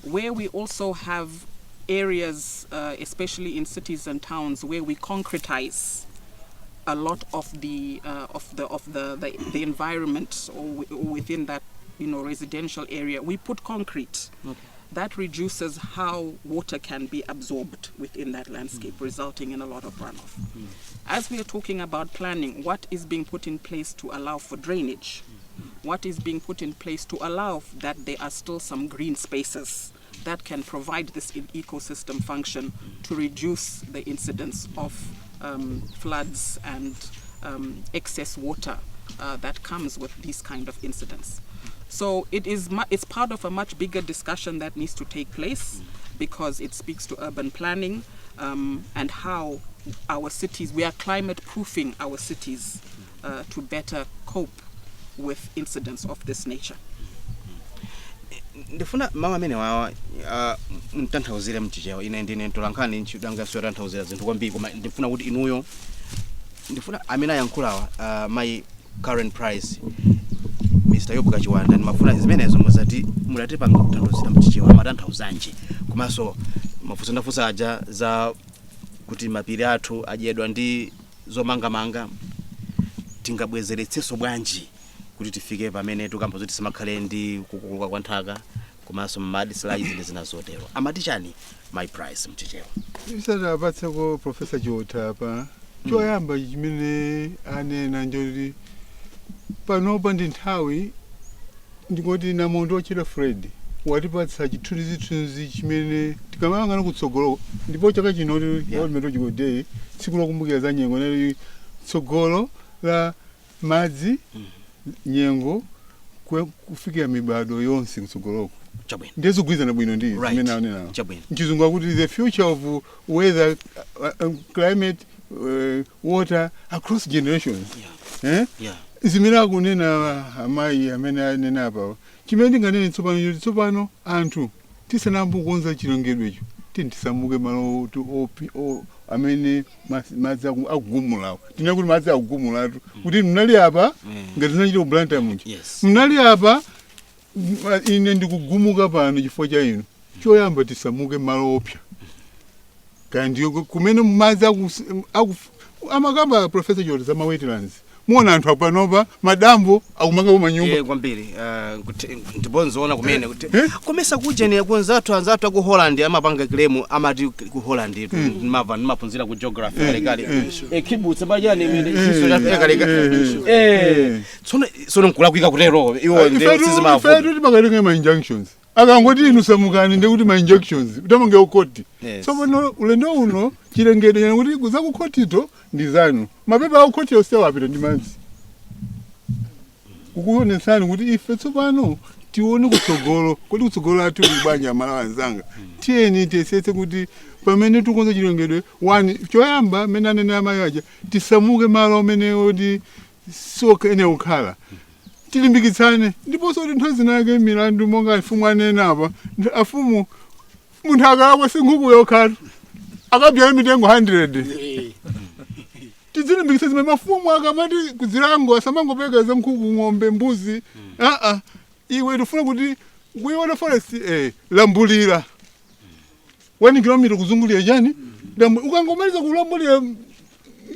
Where we also have areas, especially in cities and towns, where we concretize a lot of the environment or within that residential area, we put concrete. Okay. That reduces how water can be absorbed within that landscape, resulting in a lot of runoff. As we are talking about planning, what is being put in place to allow for drainage? What is being put in place to allow that there are still some green spaces that can provide this ecosystem function to reduce the incidence of floods and excess water that comes with these kind of incidents. So it's part of a much bigger discussion that needs to take place, because it speaks to urban planning and how our cities, we are climate proofing our cities to better cope with incidents of this nature. Ndifuna mama amene wawa mtanthauzire mchichewa ine ndine ntolankhani nchidanga sio tanthauzira zinthu kwambiri, koma ndifuna kuti inuyo ndifuna amene ayankhulawa my current price Mr. Yobuka Chiwanda ndimafuna zimenezo muzati mulati pa mtanthauzira mchichewa amatanthauzanje, komanso mafusa aja za kuti mapiri athu adyedwa ndi zomangamanga tingabwezeretsenso bwanji kuti tifike pamene tukambo zoti simakhale ndi kukuluka kwa nthaka komanso mud slides ndi zina zotero. Amati chani my price mchichewa? Isata apatseko Professor Jota apa choyamba chimene anena njoti panopa ndi nthawi ndingoti namondo ochita Freddy watipatsa chithunzi chimene tikamayang'ana kutsogolo, ndipo chaka chino World Meteorological Day tsiku lokumbukira za nyengo nali tsogolo la madzi nyengo kufikira mibado yonse kutsogoloko. Chabwino. Ndezogwizana bwino ndi zimene anenawo. Chabwino. Mchizungu akuti the future of weather, climate, water across generations. Yeah. Zimene akunena amayi amene anena apa. Chimene ndinganene tsopano anthu tisanambo kukonza chilengedwecho tisamuke malo amene madzi akugumulawo. Tine kuti madzi akugumulatu kuti mnali apa ngati tinachita kublanta mucho. Mnali apa ine ndikugumuka pano chifukwa cha inu. Choyamba tisamuke malo opya. Kandi kumene madzi amakamba Professor Jota za wetlands. Muona anthu apanopa madambo akumanga manyumba kwambiri ndibonzoona kumene kuti komesa kujene kunzathu anzathu ku Holland amapanga claim amati ku Holland ndimava ndimaphunzira ku geography kale kibutsa bajani siso kale tsono nkulakwika kutero iwo ndesizimavu fetu timakalenge ma injunctions akangoti inu samukani ndekuti ma injunctions utamange ukoti so ulendo uno chilengedwe kuti kuza ku kotito ndizanu mapepa akukoti yose wapita ndi madzi kukuonesani kuti ife tsopano tione kutsogolo kuti kutsogolo athu kubanja mala wanzanga tiyeni tesetse kuti pamene tukonza chilengedwe wani choyamba mene anene amayaja tisamuke malo amene oti soka ene ukhala tilimbikitsane ndipo so ntho zinake milandu monga mfumu anena apa afumu munthu akalakwa singuku yokhala akabyala mitengo 100 tizilimbikitsa zimene mafumu akamati kuzilango asamangopeka za nkhuku ng'ombe mbuzi iwe tufuna kuti kuiona forest lambulira 1 kilometer kuzungulira chani ukangomaliza kulambulira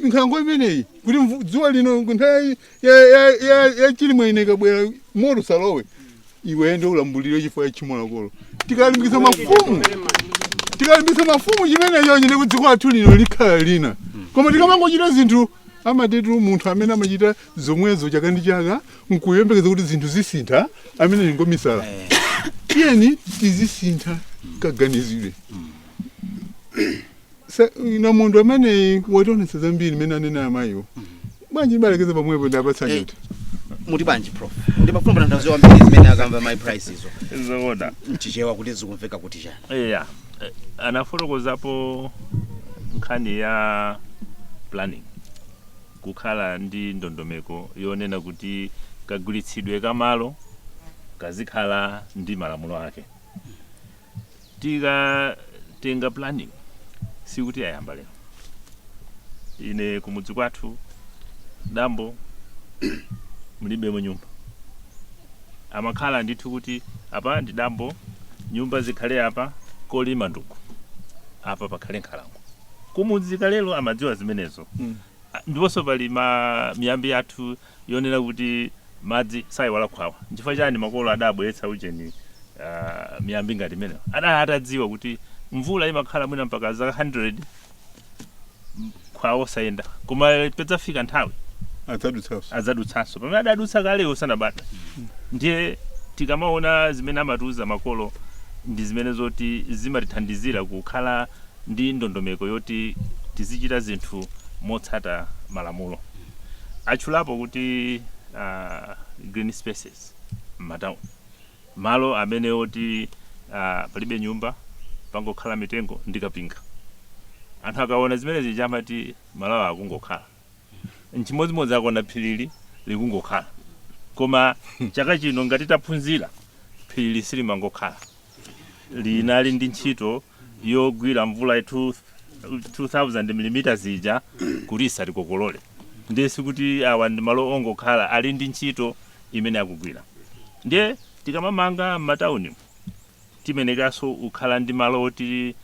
nkhango imeneyi kuti dzuwa lino nthawi ya chilimwe ine kabwera moto salowe iwe ende ulambulire chifukwa chimwe lakolo tikalimbikitsa mafumu chimene chonye kuti dziko lathu lino likhala lina koma tikamangochita zinthu amatetu munthu amene amachita zomwezo chaka ndi chaka nkuyembekeza kuti zinthu zisintha amene ningomisala tiyeni tizisintha kaganizidwe ina mundu amene watonesa zambiri mene anena amayiwo bwanji balekeza pamwepo ndapatsa nyota muti bwanji prof ndimafuna pananthauzira wambiri zimene akamva my prices zoona mchichewa kuti zikumveka kuti chani anafotokozapo nkhani ya planning kukhala ndi ndondomeko yonena kuti kagulitsidwe kamalo kazikhala ndi malamulo ake. Tenga planning sikuti ayamba lero. Ine kumudzi kwathu dambo mulibe mu nyumba. Amakhala ndithu kuti apa ndi dambo nyumba zikhale apa kolima nduku. Apa pakhale nkhalango. Kumudzi kalelo amadziwa zimenezo. Ndiponso pali miyambi yathu yonena kuti madzi sayiwala khwawa. Nchifukwa chani makolo adabweretsa ujeni miyambi ngati imeneyo. Atadziwa kuti mvula imakhala mwina mpaka zaka 100 khwawa sayenda. Koma pedzafika nthawi adzadutsanso. Pamene adadutsa kale usanabata. Ndiye tikamaona zimene amatiuza makolo ndi zimene zoti zimatithandizira kukhala ndi ndondomeko yoti tizichita zinthu motsata malamulo. Achulapo kuti green spaces m'matown, malo amene oti palibe nyumba pangokhala mitengo ndi kapinga. Anthu akaona zimene zija amati malo akungokhala. Nchimodzimodzi akona phiri likungokhala. Koma chaka chino ngati taphunzira phiri silimangokhala. Linali ndi ntchito yogwira mvula 2000 mm zija kuti isatikokolole. Ndesi kuti awa ndi malo ongokhala ali ndi ntchito imene akugwira. Ndiye tikamamanga m'matawuni timenekaso ukhala ndi malo oti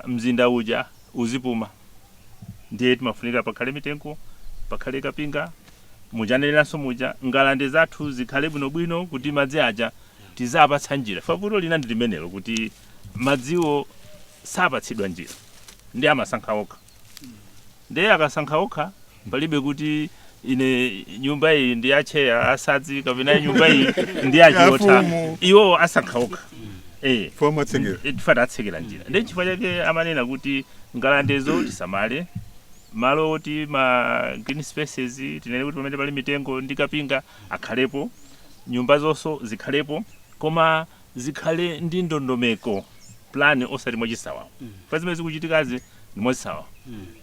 mzinda uja uzipuma. Ndiye timafunika pakhale mitengo, pakhale kapinga, mujaneranso muja ngalande zathu zikhale bwinobwino kuti madzi aja tizapatsa njira. Favuto lina ndi limenelo kuti madziwo sapatsidwa njira. Ndiye amasankha okha. Ndiye akasankha okha palibe kuti ine nyumba iyi ndi yacheya asadzi kapena nyumba iyi ndi yachota. Iwo asankha okha. Tifata atsekera njira. Ndiye chifukwa chake amanena kuti ngalandezo tisamale. Malo oti ma green spaces tinene kuti pamene pali mitengo ndi kapinga akhalepo. Nyumba zonso zikhalepo. Koma zikhale ndi ndondomeko plan osati mochisawa. Pa zimene zikuchitikazi ndi mochisawa.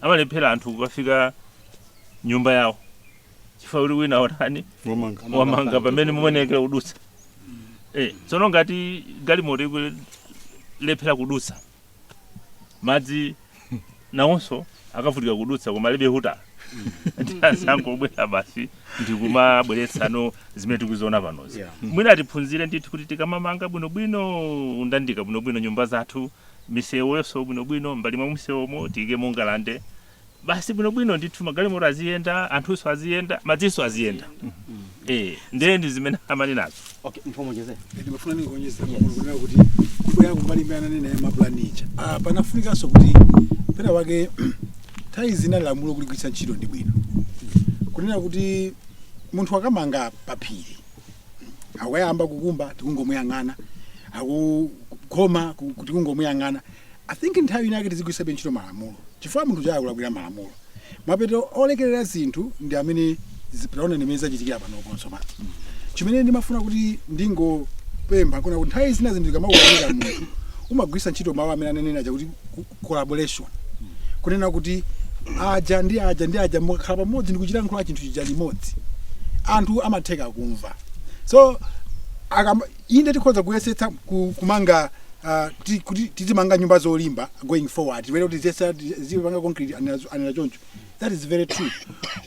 Amalephera anthu kukafika nyumba yawo. Chifukwa kuti wina otani wamanga pamene muonekera kudutsa. Tsono ngati galimoto ikulephera kudutsa, madzi nawonso akavutika kudutsa koma alibe huta. Ndasangobwera basi ndikumabweretsano zimene tikuziona panozi. Mwina tiphunzire ndithu kuti tikamamanga bwinobwino undandika bwinobwino nyumba zathu, misewu yonso bwinobwino mbali mwa msewomo tiyike mungalande. Basi bwinobwino ndithu magalimoto aziyenda, anthuso aziyenda, madziso aziyenda. Ndiye ndi zimene amaninazo. Okay, mfumujeze. Ndimafuna ningonyeza kunena kuti kubwera kumbalimbana nene maplanicha. Panafunikanso kuti pera wake tayi zina lamulo kuligwiritsa ntchito ndi bwino. Kunena kuti munthu akamanga paphiri awayamba kukumba tikungomuyang'ana, akukoma kuti kungomuyang'ana. I think nthawi inake tizigwiritsa ntchito malamulo. Chifukwa munthu chakulakwira malamulo. Mapeto olekerera zinthu ndi amene zipiraona nimeza chitikira pano konsoma. Chimene ndimafuna kuti ndingopempha kuna kuti nthawi zina zinthu zikamaukanira munthu umagwiritsa ntchito mawu amene anenera kuti collaboration. Kunena kuti aja ndi aja mukhala pamodzi ndikuchilankhula chinthu chija limodzi. Anthu amatheka kumva. So inde tikhoza kuyesetsa kumanga kuti tizimanga nyumba zolimba going forward. Where tizipanga concrete anena choncho. That is very true.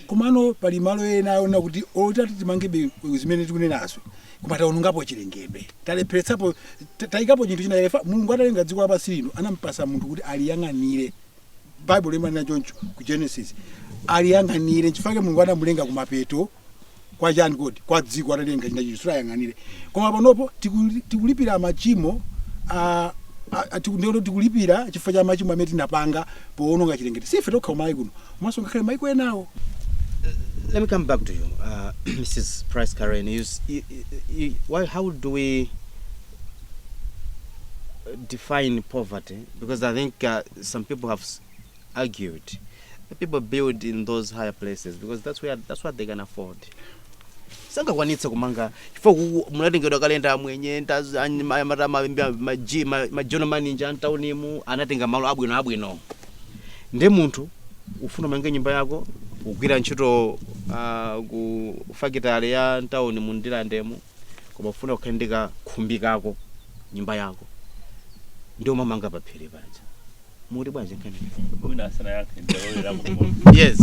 Kumano pali malo ena aona kuti otati timange zimene tikunenazo. Kupata unungapo chilengedwe. Talephetsapo taikapo chinthu china yefa Mulungu atalenga dziko lapansi lino anampasa munthu kuti aliyang'anire. Bible imanena choncho ku Genesis. Aliyang'anire chifukwa Mulungu anamulenga kumapeto kwa Jan God kwa dziko atalenga china chinthu yang'anire. Koma panopo tikulipira machimo tikulipira chifukwa cha machimo amene tinapanga poononga chilengedwe. Sife tokha umayi kuno. Maso ngakhale maiko enawo. Let me come back to you, Mrs. Price Karen. How do we define poverty? Because I think some people have argued that people build in those higher places because that's what they can afford. Sanga kwanitsa kumanga chifukwa munatengedwa kalenda mwenye majono manager ntaunimu anatenga malo abwino. Nde munthu ufuna manga nyumba yako ugwira ntchito ku factory ya ntauni mundilandemo koma ufuna kukhandika khumbi kako nyumba yako ndio mamanga paphiri paja. muri bwanje nkhani Mwina asana yake ndawolera mu. yes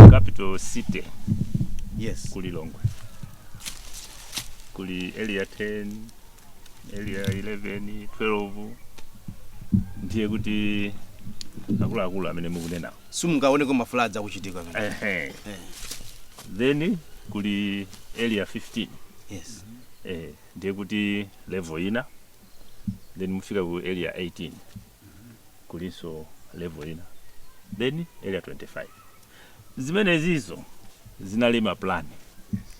Capital city yes kuli Longwe. Kuli area 10, area 11, 12. Ndiye kuti akulu amene mukunena. simungaone ko mafloods akuchitika Then kuli area 15. yes Ndiye kuti level ina. Then mufika ku area 18. Kuliso level ina. Then area 25. Zimene zizo zinalima plan.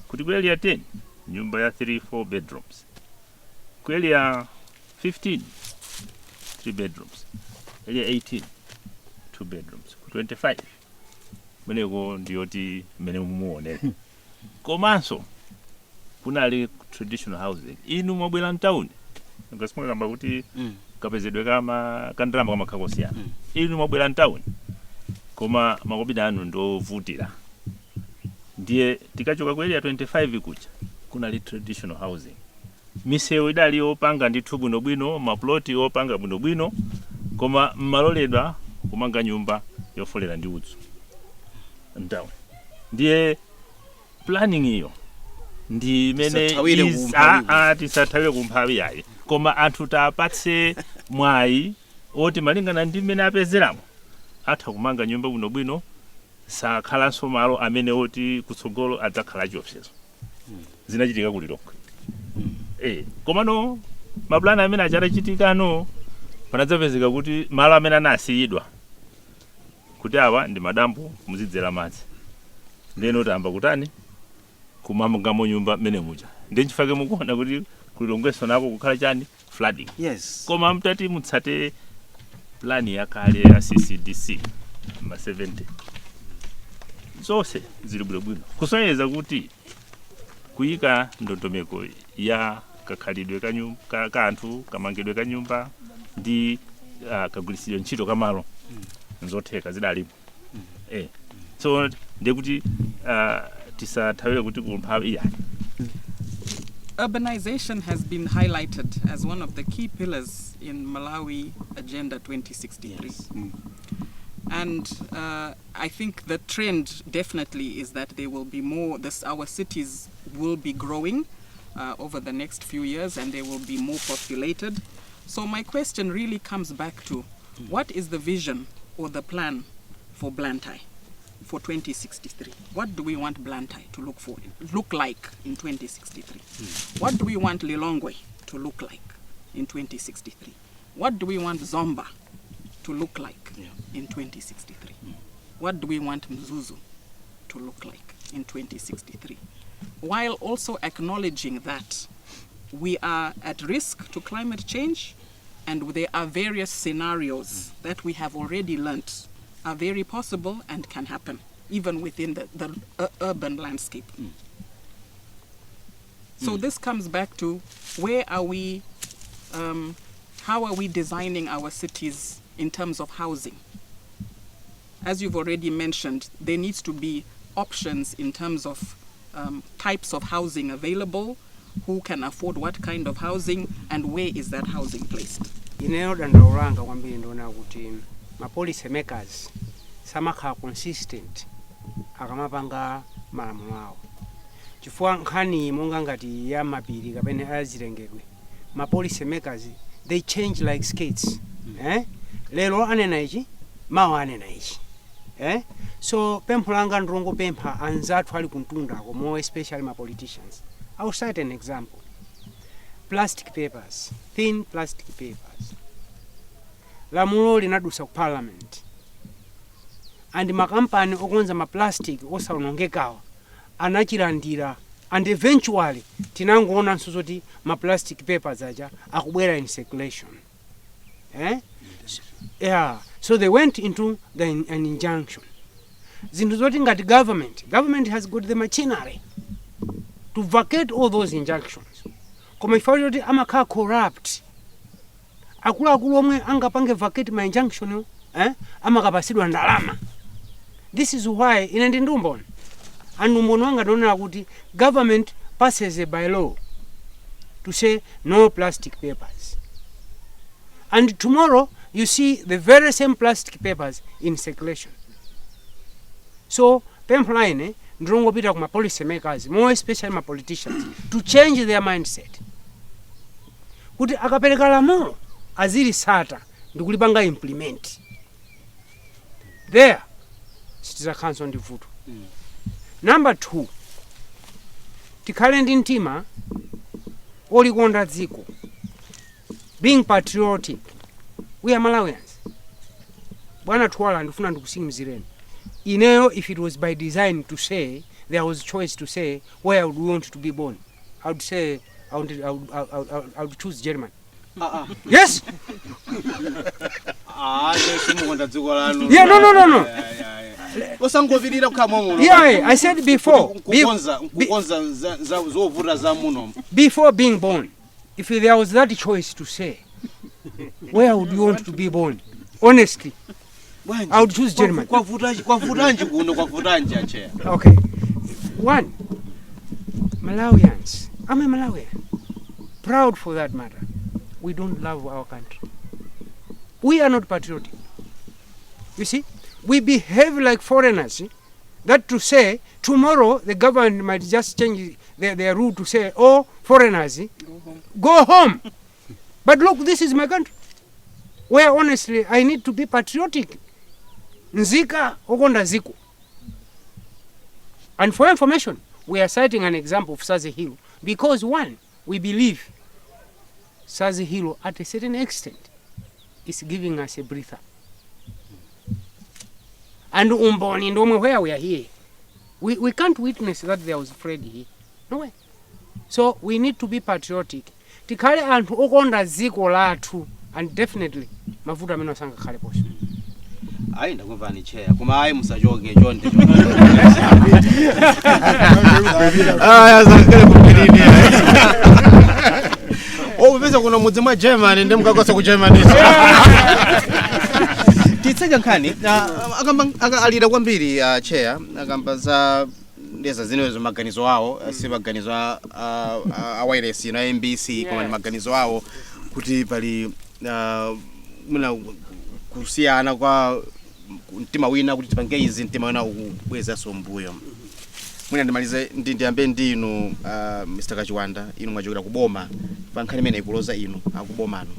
Kuti ku area 10 nyumba ya 3-4 bedrooms. Ku area 15 3 bedrooms. Area 18 2 bedrooms. Ku 25 meneko ndiyoti mene mumuonera. Komanso kunali traditional housing. Inu mwabwera mtown. Ngasimwe kamba kuti kapezedwe kama kandalama kama kakosiyana. Inu mwabwera mtown. Koma makobida anu ndovutira. Ndiye tikachoka ku area 25 kucha kunali traditional housing. Misewu idali opanga ndithu bwinobwino, maploti opanga bwinobwino, koma maloledwa kumanga nyumba yofolera ndi udzu. Mtown. Ndiye planning iyo ndi mene tisathawe kumphawi yayi. Koma anthu tapatse mwayi oti malingana ndi mene apezeramo atha kumanga nyumba bwinobwino sakhalanso malo amene oti kutsogolo adzakhala chiopsezo. Zinachitika kuli Longwe. Komano maplana amene achatachitikano panadzapezeka kuti malo amene anasiyidwa kuti awa ndi madambo muzidzera madzi. Ndeno tamba kutani kumamangamo nyumba mene muja. Ndi chifake mukuona kuti kuli Longweso nako kukhala chani flooding. yes Koma mtati mutsate plani yakale ya CCDC ma 70 zonse zili bwinobwino kusonyeza kuti kuyika ndondomeko ya kakhalidwe ka anthu kamangidwe ka nyumba ndi kagwiritsidwe ntchito kamalo nzotheka zidalipo. So ndekuti tisathawe kuti kumphawi iya. Urbanization has been highlighted as one of the key pillars in Malawi Agenda 2063. Yes. And I think the trend definitely is that there will be more, our cities will be growing over the next few years and they will be more populated. So my question really comes back to, what is the vision or the plan for Blantyre for 2063? What do we want Blantyre to look like in 2063? What do we want Lilongwe to look like in 2063? What do we want Zomba to look like in 2063? What do we want Mzuzu to look like in 2063? While also acknowledging that we are at risk to climate change and there are various scenarios that we have already learnt are very possible and can happen even within the urban landscape. So this comes back to where are we, how are we designing our cities in terms of housing? As you've already mentioned, there needs to be options in terms of types of housing available, who can afford what kind of housing, and where is that housing placed? Ineyo dandaulanga kwambiri ndiona kuti ma policy makers samakhala consistent akamapanga malamulo awo. Chifukwa nkhani monga ngati ya mapiri kapena azilengedwe, ma policy makers they change like skates. Lero anena ichi, mawa anena ichi. So pempho langa ndrongo pempha anzathu ali kuntundako, more especially my politicians. I'll cite an example. Plastic papers, thin plastic papers. Lamulo linadusa ku parliament. And makampani okonza ma plastic osaonongekawa anachilandira, and eventually tinangoona nsozoti ma plastic papers aja akubwera in circulation. Yeah, so they went into an injunction. Zinthu zoti ngati government has got the machinery to vacate all those injunctions. Koma ifa yoti amakhala corrupt, akuluakulu omwe angapange vacate ma injunction amakapasidwa ndalama. This is why ine ndi ndumboni andumboni wanga ndionera kuti government passes a bylaw to say no plastic papers. And tomorrow, you see the very same plastic papers in circulation. So, pempline, ndrongopita kuma policy makers, more especially my politicians, to change their mindset. Kuti akapereka lamulo azili sata ndikulipanga implement. There, sitiza cancel ndi vuto. Number 2, tikhale ndi mtima olikonda dziko, being patriotic. We are Malawians. Bwana Twala ndifuna ndikusimizireni. Ineyo, if it was by design to say, there was choice to say where would we want to be born, I would say I would choose German. Yes. Yeah, no. Yeah, I said before being born, if there was that choice to say, where would you want to be born? Honestly, I would choose German. Okay. 1, Malawians. I'm a Malawian. Proud for that matter. We don't love our country. We are not patriotic. You see, we behave like foreigners. That to say, tomorrow the government might just change their rule to say, oh, foreigners, go home. But look, this is my country, where honestly I need to be patriotic. Nzika okonda ziko. And for information, we are citing an example of Sadzi Hill because 1, we believe Sadzi Hill at a certain extent is giving us a breather. And umboni ndomwe where we are here, we can't witness that there was Freddy here. No way. So we need to be patriotic. Tikale antu okonda ziko lathu, and definitely mavuto amene osanga khale posho. Ayi ndakumvani chair koma ayi musachoke chonde. Yazakale kupilini. Pesa kuno mudzi mwa Germany ndimukakose ku Germany. Titseka nkhani alira kwambiri chair akamba za ndeza zinezo maganizo awo si maganizo a wireless na MBC koma maganizo awo kuti pali muna kusiyana kwa mtima wina kuti tipange izi mtima wina ukubweza sombuyo. Mwina ndimalize ndiyambe ndinu Mr. Kachiwanda, inu mwachokera kuboma pa nkhani imene ikuloza inu akubomano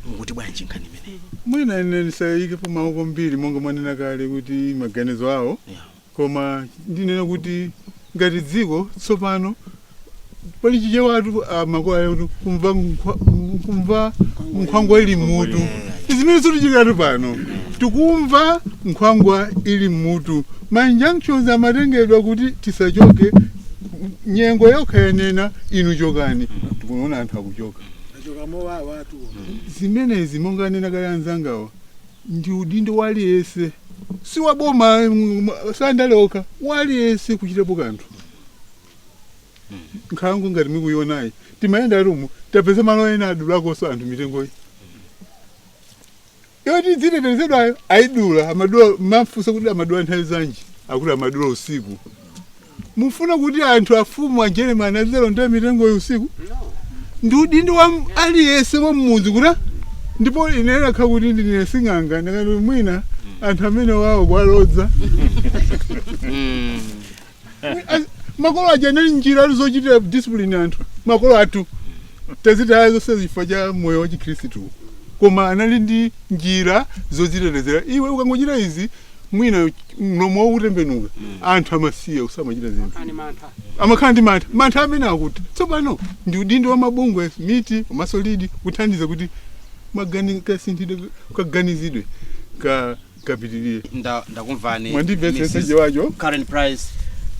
mukuti bwanji nkhani imene. Mwina ine ndisayike pa maoko mbiri monga mwanena kale kuti maganizo awo koma ndinena kuti ngati dziko tsopano pali chije watu makola yetu kumva nkhwangwa ili mutu. Izimene zituchikatu pano tikumva nkhwangwa ili mutu. Manjunctions amatengedwa kuti tisachoke nyengo yokhayenena inu chokani. Tikuona anthu akuchoka. Zimenezi monga nena kale anzangawa ndi udindo waliyese si waboma sandaloka waliyese kuchitapo kanthu. Nkhangu ngati mikuyonayi timayenda rumu tapeza malo ena adulakonso anthu mitengoyi. Yoti zitetezedwayo aidula amadula mafusa kuti amadula nthawi zanji akuti amadula usiku. Mufuna kuti anthu afumu a German azelo nda mitengoyi usiku? Ndi udindo wa aliyese wa mudzi kuti ndipo inena khakuti ndine sing'anga ndakati mwina anthu amene wawo kwalodza. Makolo aja nali njira zochitira discipline anthu. Makolo athu tazita zonse zifukwa cha moyo wa Chikhristu. Koma anali ndi njira zozitetezera. Iwe ukangochita izi mwina mlomo utembenuka. Anthu amasiya usamachita zinthu. Amakhala ndi mantha amene akuti. Tsopano ndi udindo wa mabungwe miti masolidi kuthandiza kuti maganika sinthide kaganizidwe kapitirire. Ndakumvani. Mwandimvetse sejewacho. Current price,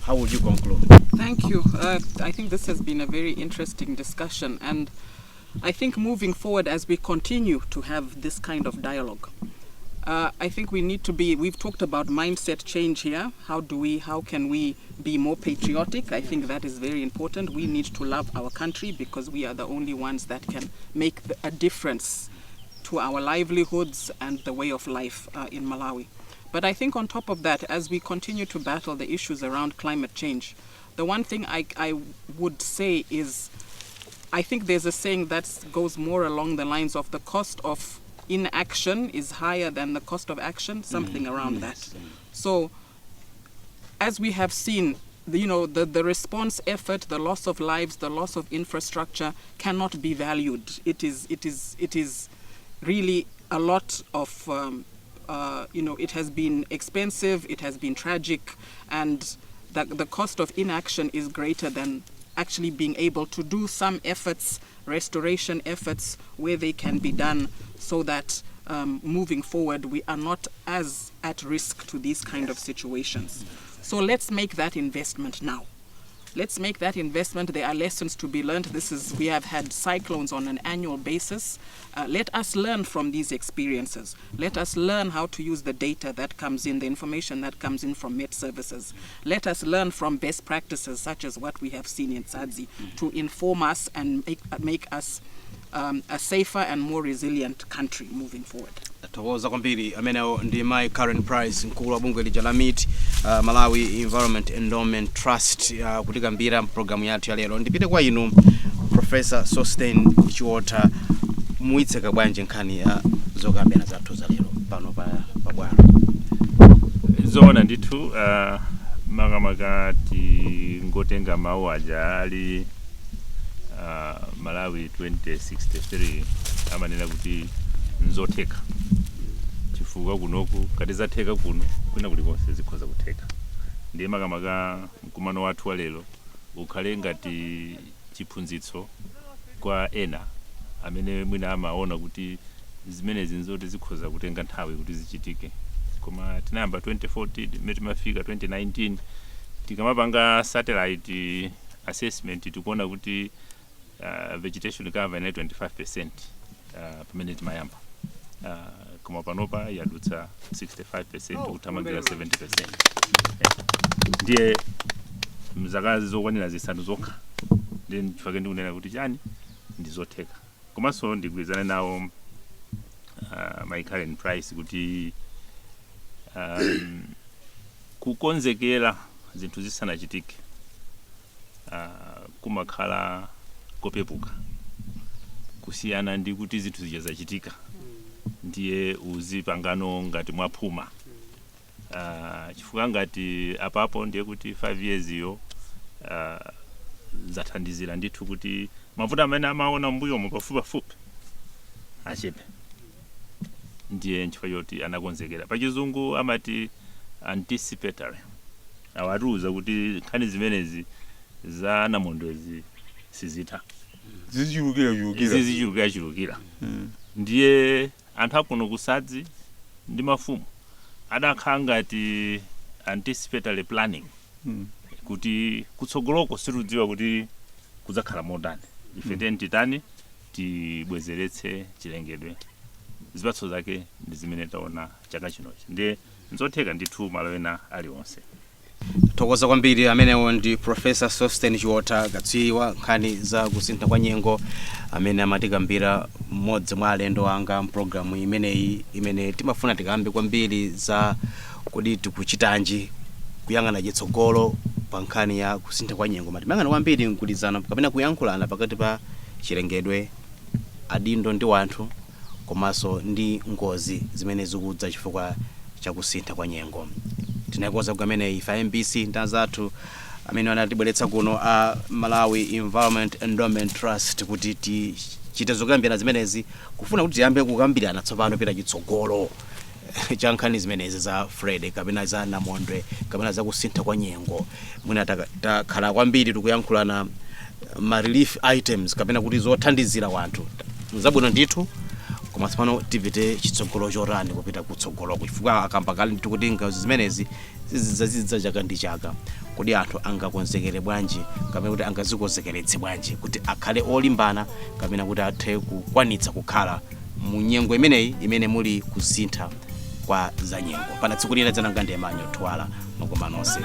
how would you conclude? Thank you. I think this has been a very interesting discussion, and I think moving forward as we continue to have this kind of dialogue, I think we need to be, we've talked about mindset change here. How can we be more patriotic? I think that is very important. We need to love our country because we are the only ones that can make a difference to our livelihoods and the way of life in Malawi. But I think on top of that, as we continue to battle the issues around climate change, the one thing I would say is, I think there's a saying that goes more along the lines of the cost of inaction is higher than the cost of action, something around that. So as we have seen, the response effort, the loss of lives, the loss of infrastructure cannot be valued. It is really a lot of, it has been expensive, it has been tragic, and the cost of inaction is greater than actually being able to do some efforts, restoration efforts, where they can be done, so that moving forward we are not as at risk to these kind of situations. So let's make that investment now. Let's make that investment. There are lessons to be learned. We have had cyclones on an annual basis. Let us learn from these experiences. Let us learn how to use the data that comes in, the information that comes in from Met Services. Let us learn from best practices such as what we have seen in Sadzi to inform us and make us a safer and more resilient country moving forward. Tokoza kwambiri amenewo ndi my current price mkulu wa bungwe lija la MIT Malawi Environment Endowment Trust kutikambira programu yathu ya lero. Ndipite kwa inu Professor Sosten Chiwota, muitseka bwanje nkhani ya zokambirana zathu za lero pano pa bwalo. Zoona ndithu makamaka ngotenga mawu aja ali Malawi 2063 amanena kuti nzotheka chifukwa kunoku kati zatheka kuno kwina kulikonse zikhoza kutheka. Ndiye makamaka mkumano wathu wa lero ukhale ngati chiphunzitso kwa ena amene mwina amaona kuti zimenezi nzoti zikhoza kutenga nthawi kuti zichitike. Koma tinayamba 2014 imene timafika 2019 tikamapanga satellite assessment tikuona kuti vegetation cover ina 25% pamene timayamba. Koma panopa yadutsa 65% kuthamangira 70%. Ndiye mzakazi zokwanira zisanu zokha. Ndiye chifukwa ndikunena kuti chani ndizotheka. Komanso ndigwirizana nawo my current price kuti kukonzekera zinthu zisanachitike kumakhala kopepuka kusiyana ndi kuti zinthu zija zachitika ndiye uzipangano ngati mwaphuma. Chifukwa ngati apapo ndiye kuti 5 years iyo zathandizira ndithu kuti mavuto amene amaona mbuyo pafupi achepe. Ndiye nchifukwa choti anakonzekera. Pachizungu amati anticipatory. Awatiuza kuti nkhani zimenezi za namondwezi sizitha. Zizichulukira. Ndiye anthu akuno kusadzi ndi mafumu adakhala ngati anticipatory planning. Kuti kutsogoloko sitidziwa kuti kudzakhala modani. Ife titani tibwezeretse chilengedwe. Zipatso zake ndi zimene taona chaka chinochi. Ndiye nzotheka ndithu malo ena aliwonse. Tokoza kwambiri amenewo ndi Professor Sosten Chiwota, katswiri wa nkhani za kusintha kwa nyengo amene amatikambira mmodzi mwa alendo anga mpulogalamu imeneyi imene timafuna tikambe kwambiri za kodi tikuchitanji kuyang'ana chitsogolo pa nkhani ya kusintha kwa nyengo. Matimangana kwambiri mkulizana kapena kuyankhulana pakati pa chilengedwe, adindo ndi wanthu, komanso ndi ngozi zimene zikudza chifukwa cha kusintha kwa nyengo. Tinakoza kumene ifa MBC ndazathu amene anatibweretsa kuno a Malawi Environment Endowment Trust kuti tichite zokambirana zimenezi kufuna kuti tiyambe kukambirana tsopano pita chitsogolo cha nkhani zimenezi za Freddy kapena za namondwe kapena za kusintha kwa nyengo. Mwina takhala kwambiri tikuyankhulana ma relief items kapena kuti zothandizira wanthu zabwino ndithu, koma tsopano tivite chitsogolo chorani kupita kutsogolo chifukwa akamba kali kuti ngazi zimenezi zizidza chaka ndi chaka. Kodi anthu angakonzekere bwanji kapena kuti angazikonzekeretse bwanji kuti akhale olimbana kapena kuti athe kukwanitsa kukhala mu nyengo imeneyi imene muli kusintha kwa za nyengo. Pana tsiku lina dzananga ndi Manja twala makoma nonse.